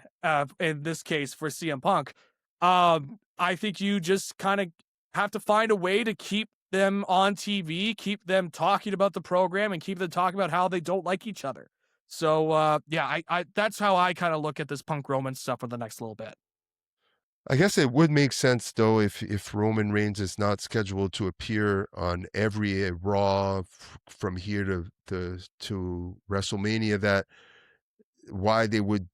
in this case for CM Punk, I think you just kind of have to find a way to keep them on TV, keep them talking about the program, and keep them talking about how they don't like each other. So yeah, I that's how I kind of look at this Punk Roman stuff for the next little bit. I guess it would make sense though if Roman Reigns is not scheduled to appear on every Raw from here to WrestleMania, that why they would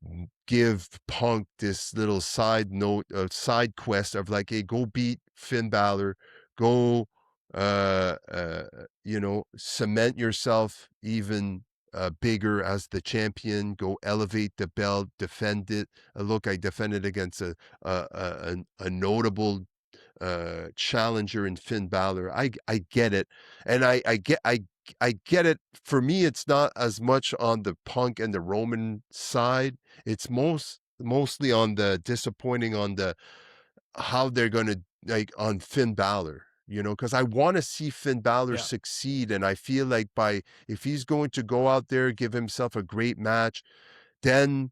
give Punk this little side note, side quest of like, hey, go beat Finn Balor, go, uh, uh, cement yourself even bigger as the champion, go elevate the belt, defend it. Look, I defended against a notable challenger in Finn Balor. I get it, and I get it. For me, it's not as much on the Punk and the Roman side. It's mostly on the disappointing on the how they're gonna like on Finn Balor. Because I want to see Finn Balor Yeah. succeed, and I feel like by if he's going to go out there, give himself a great match, then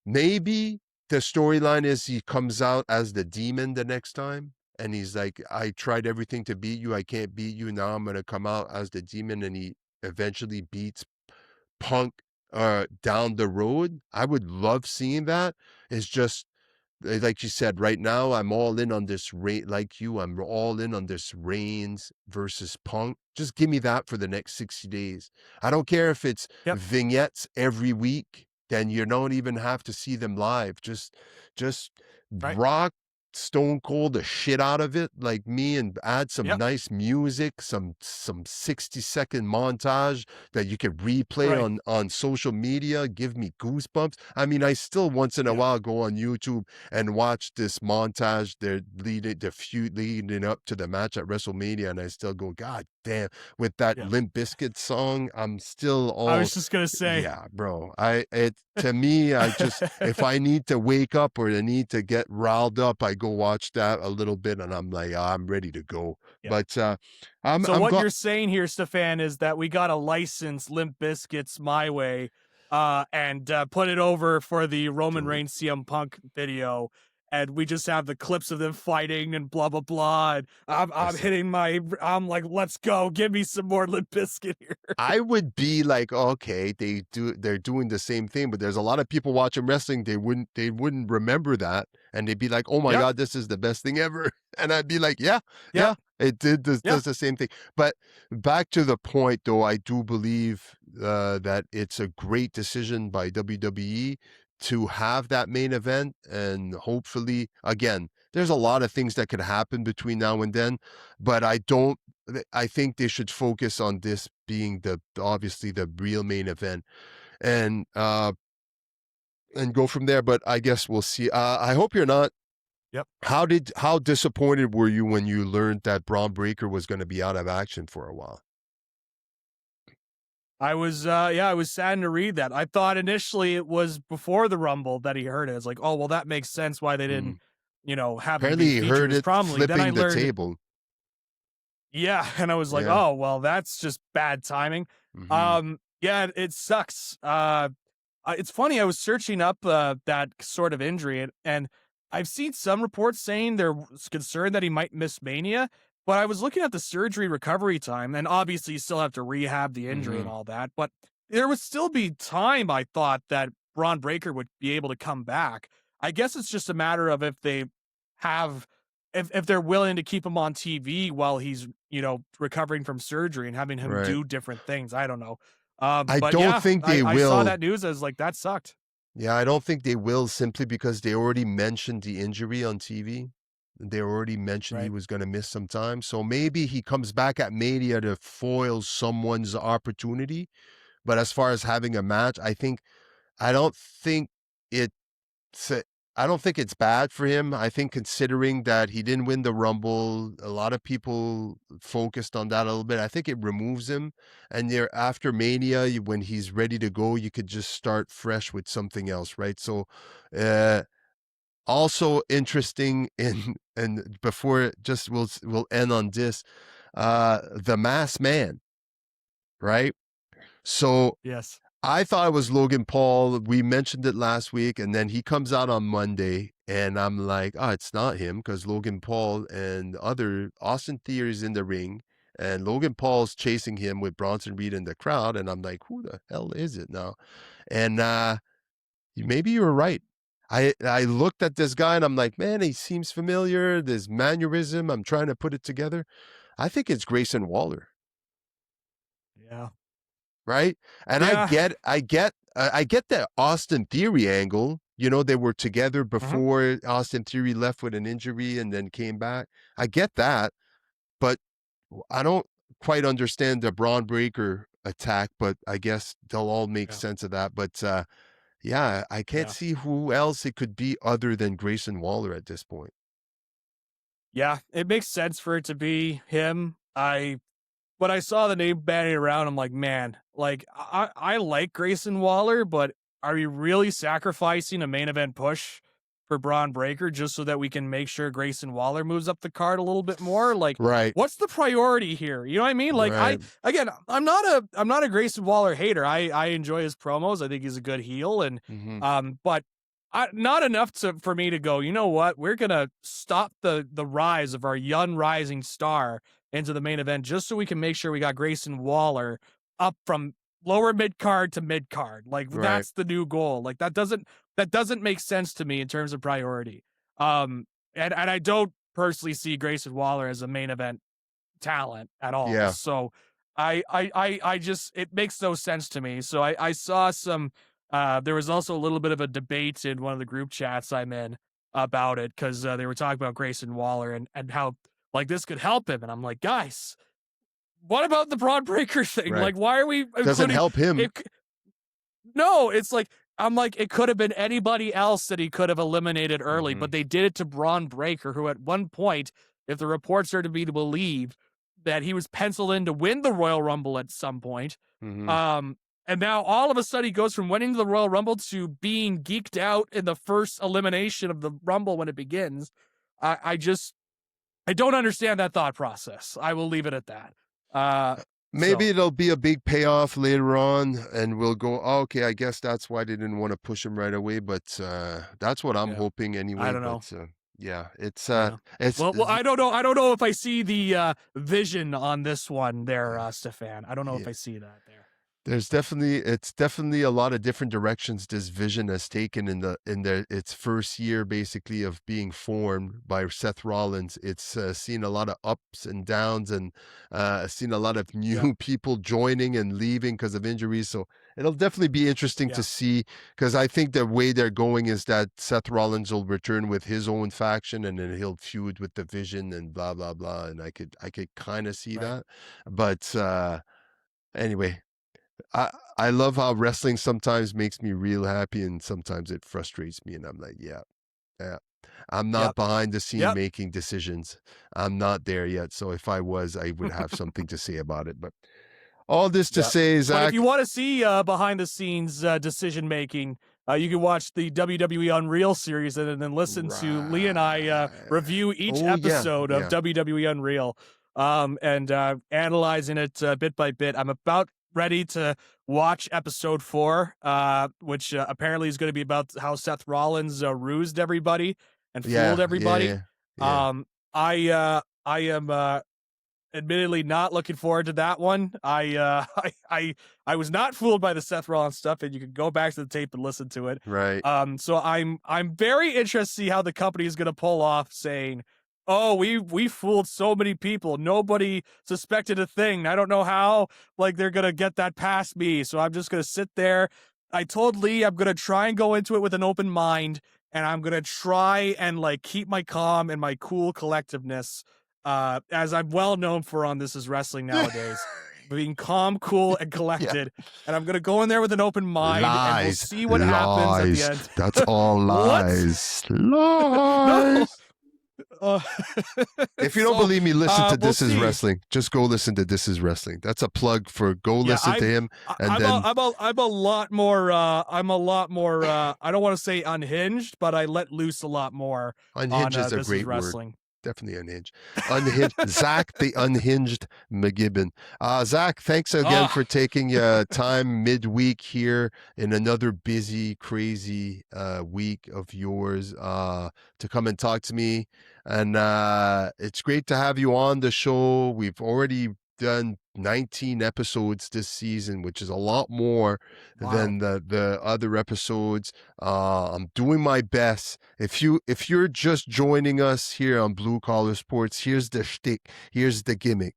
maybe the storyline is he comes out as the demon the next time. And he's like, I tried everything to beat you. I can't beat you. Now I'm going to come out as the demon. And he eventually beats Punk down the road. I would love seeing that. It's just, like you said, right now I'm all in on this like you, I'm all in on this Reigns versus Punk. Just give me that for the next 60 days. I don't care if it's Yep. vignettes every week, then you don't even have to see them live. Just Right. rock stone cold the shit out of it like me and add some Yep. nice music, some 60-second montage that you could replay Right. on social media, give me goosebumps. I mean, I still once in a Yeah. while go on YouTube and watch this montage. They're the feud leading up to the match at WrestleMania, and I still go, God damn! With that Yeah. Limp Bizkit song, I'm still I all, was just gonna say. yeah, bro. It to me, I just if I need to wake up or I need to get riled up, I go watch that a little bit, and I'm like, I'm ready to go. Yeah. But I'm So I'm what glad. you're saying here, Stefan, is that we got to license Limp Bizkit's "My Way," and put it over for the Roman Do it. Reigns CM Punk video, and we just have the clips of them fighting and blah blah blah. And I'm Listen, hitting my, I'm like, let's go, give me some more Limp Bizkit here. I would be like, okay, they're doing the same thing, but there's a lot of people watching wrestling, they wouldn't remember that, and they'd be like, "Oh my Yep. god, this is the best thing ever." And I'd be like, "Yeah, Yep. yeah, it Yeah. does the same thing." But back to the point though, I do believe that it's a great decision by WWE to have that main event, and hopefully again, there's a lot of things that could happen between now and then, but I think they should focus on this being obviously the real main event, and go from there. But I guess we'll see. I hope you're not. Yep. How disappointed were you when you learned that Braun Breaker was going to be out of action for a while? I was yeah, I was saddened to read that. I thought initially it was before the Rumble that he heard it. It's like, oh well, that makes sense why they Hmm. didn't, have him Apparently, be he featured heard as it prominently. Then I flipping the learned, table. yeah, and I was like, Yeah. oh well, that's just bad timing. Hmm. Yeah, it sucks. It's funny. I was searching up that sort of injury, and I've seen some reports saying they're concerned that he might miss Mania. But I was looking at the surgery recovery time, and obviously you still have to rehab the injury and Hmm. all that. But there would still be time, I thought, that Braun Breaker would be able to come back. I guess it's just a matter of if they have, if they're willing to keep him on TV while he's recovering from surgery and having him Right. do different things. I don't know. I But don't yeah, think they I saw will. that news. I was like, that sucked. Yeah, I don't think they will simply because they already mentioned the injury on TV. They already mentioned he Right. was going to miss some time. So maybe he comes back at Mania to foil someone's opportunity. But as far as having a match, I don't think it's a- I don't think it's bad for him. I think considering that he didn't win the Rumble, a lot of people focused on that a little bit. I think it removes him. And there after Mania, when he's ready to go, you could just start fresh with something else, right? So, uh, also interesting in and before just we'll end on this, the Masked Man, right? So Yes. I thought it was Logan Paul. We mentioned it last week, and then he comes out on Monday, and I'm like, oh, it's not him because Logan Paul and other Austin Theory's in the ring, and Logan Paul's chasing him with Bronson Reed in the crowd, and I'm like, who the hell is it now? And maybe you were right. I looked at this guy and I'm like, man, he seems familiar. This mannerism, I'm trying to put it together. I think it's Grayson Waller. Yeah. Right? And Yeah. I get I get the Austin Theory angle. You know, they were together Mhm. before Austin Theory left with an injury and then came back. I get that, but I don't quite understand the Braun Breaker attack, but I guess they'll all make Yeah. sense of that. But yeah, I can't Yeah. see who else it could be other than Grayson Waller at this point. Yeah. It makes sense for it to be him. When I saw the name banning around, I'm like, man, like I like Grayson Waller, but are we really sacrificing a main event push for Braun Breaker just so that we can make sure Grayson Waller moves up the card a little bit more? Like, Right, what's the priority here? You know what I mean? Like, right. I'm not a Grayson Waller hater. I enjoy his promos. I think he's a good heel, and Hmm. but not enough for me to go, you know what? We're gonna stop the rise of our young rising star into the main event just so we can make sure we got Grayson Waller up from lower mid card to mid card. Like Right. that's the new goal. Like that doesn't make sense to me in terms of priority. Um and I don't personally see Grayson Waller as a main event talent at all. Yeah. So I just it makes no sense to me. So I saw some there was also a little bit of a debate in one of the group chats I'm in about it because they were talking about Grayson Waller and how like this could help him. And I'm like, guys, what about the Braun Breaker thing? Right. Like, why are we Doesn't including help him. it? No, it's like I'm like it could have been anybody else that he could have eliminated early, Hmm. but they did it to Braun Breaker, who at one point, if the reports are to be believed, that he was penciled in to win the Royal Rumble at some point. Hmm. Um, and now all of a sudden he goes from winning the Royal Rumble to being geeked out in the first elimination of the Rumble when it begins. I don't understand that thought process. I will leave it at that. Uh, Maybe so it'll be a big payoff later on, and we'll go, oh, okay, I guess that's why they didn't want to push him right away. But that's what I'm yeah, hoping I anyway. don't But know. yeah, it's I don't know. Well, I don't know. I don't know if I see the vision on this one there, Stefan. I don't know yeah. if I see that there. It's definitely a lot of different directions this vision has taken in the its first year basically of being formed by Seth Rollins. It's seen a lot of ups and downs and seen a lot of Yeah, new people joining and leaving because of injuries. So it'll definitely be interesting to yeah, see because I think the way they're going is that Seth Rollins will return with his own faction and then he'll feud with the Vision and blah blah blah. And I could kind of see right. that, but anyway. I I love how wrestling sometimes makes me real happy and sometimes it frustrates me and I'm like, yeah, yeah. I'm not Yep, behind the scene yep. making decisions. I'm not there yet. So if I was, I would have something to say about it. But all this to Yeah. say, But if Zach, you want to see behind the scenes decision making, you can watch the WWE Unreal series and then listen to Lee and I right. review each Oh yeah, episode of yeah, WWE Unreal and analyzing it bit by bit. I'm about ready to watch episode 4, which apparently is going to be about how Seth Rollins rused everybody and fooled yeah, yeah, everybody. yeah, yeah. Um, I am admittedly not looking forward to that one. I was not fooled by the Seth Rollins stuff, and you can go back to the tape and listen to it. Right. So I'm very interested to see how the company is going to pull off saying, "Oh, we fooled so many people. Nobody suspected a thing. I don't know how like they're going to get that past me. So I'm just going to sit there." I told Lee I'm going to try and go into it with an open mind, and I'm going to try and like keep my calm and my cool collectiveness as I'm well known for on This Is Wrestling nowadays, being calm, cool, and Yeah. collected. And I'm gonna go in there with an open mind, and we'll Lies, see what happens at the lies. end. That's all What? lies. No. Lies. Uh, If you don't so believe me, listen to we'll This Is see. Wrestling. Just go listen to This Is Wrestling. That's a plug for go Yeah, listen to him. And then I'm a lot more I don't want to say unhinged, but I let loose a lot more on unhinged is a This Is great word. Wrestling. Definitely unhinged. Unhinged. Zach, the unhinged McGibbon. Zach, thanks again Ah, for taking time midweek here in another busy, crazy week of yours to come and talk to me. And it's great to have you on the show. We've already done 19 episodes this season, which is a lot more wow. than the other episodes. I'm doing my best. If you're just joining us here on Blue Collar Sports, here's the shtick, here's the gimmick.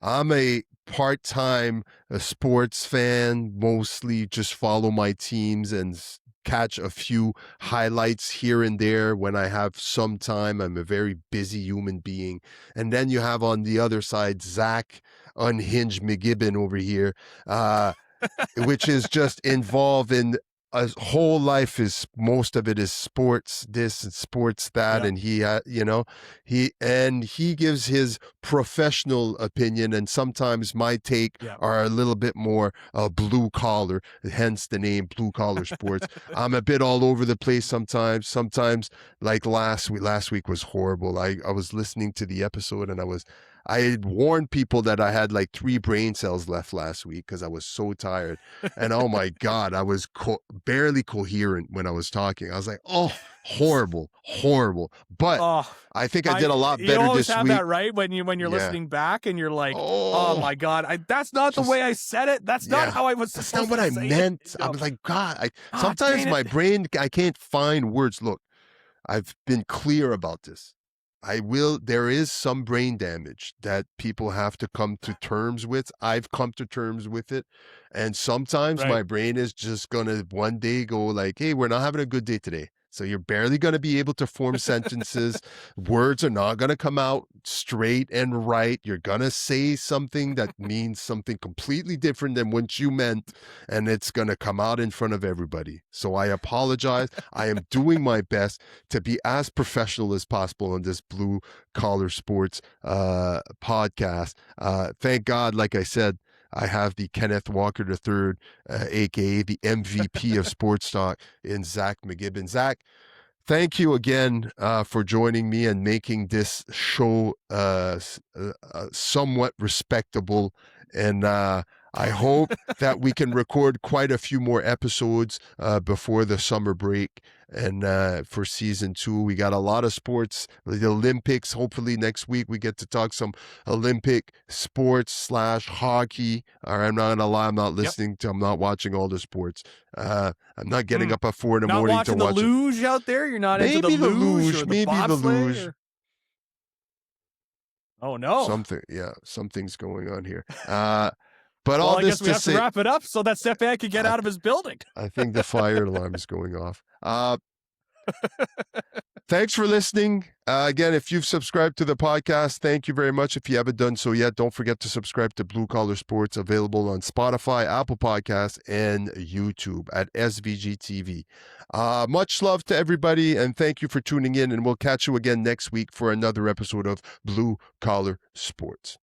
I'm a part-time sports fan, mostly just follow my teams and catch a few highlights here and there when I have some time. I'm a very busy human being. And then you have on the other side, Zach Unhinged McGibbon over here, which is just involved in a whole life. Is most of it is sports this and sports that, Yeah. and he gives his professional opinion, and sometimes my take Yeah. are a little bit more blue collar, hence the name Blue Collar Sports. I'm a bit all over the place sometimes, like last week was horrible. I was listening to the episode, and I had warned people that I had like 3 brain cells left last week because I was so tired. And oh my God, I was barely coherent when I was talking. I was like, oh, horrible. But Oh, I think I did a lot you better always this have week. that, right? When you're Yeah. listening back and you're like, Oh, oh my God, that's not the just- way I said it. That's yeah, not how I was that's supposed not what to I say meant. it. I was like, God, Ah, sometimes dang my it. brain, I can't find words. Look, I've been clear about this. There is some brain damage that people have to come to terms with. I've come to terms with it. And sometimes Right. my brain is just going to one day go like, hey, we're not having a good day today. So you're barely going to be able to form sentences. Words are not going to come out straight and right. You're going to say something that means something completely different than what you meant, and it's going to come out in front of everybody. So I apologize. I am doing my best to be as professional as possible on this Blue Collar Sports podcast. Thank God, like I said, I have the Kenneth Walker III, aka the MVP of Sports Talk, in Zach McGibbon. Zach, thank you again for joining me and making this show somewhat respectable. And I hope that we can record quite a few more episodes before the summer break. And for season 2, we got a lot of sports, the Olympics. Hopefully next week we get to talk some Olympic sports / hockey. I'm not gonna lie, I'm not listening to, I'm not watching all the sports. I'm not getting up at 4 in the Not morning watching to watch the it. luge out there? You're not into the Maybe the luge luge, or the maybe the bobsleigh? luge. Oh, no. Something's going on here. But Well, all I this guess we to have to say, wrap it up so that Stepan can get I- out of his building. I think the fire alarm is going off. Thanks for listening. Again, if you've subscribed to the podcast, thank you very much. If you haven't done so yet, don't forget to subscribe to Blue Collar Sports, available on Spotify, Apple Podcasts, and YouTube at SVG TV. Much love to everybody, and thank you for tuning in, and we'll catch you again next week for another episode of Blue Collar Sports.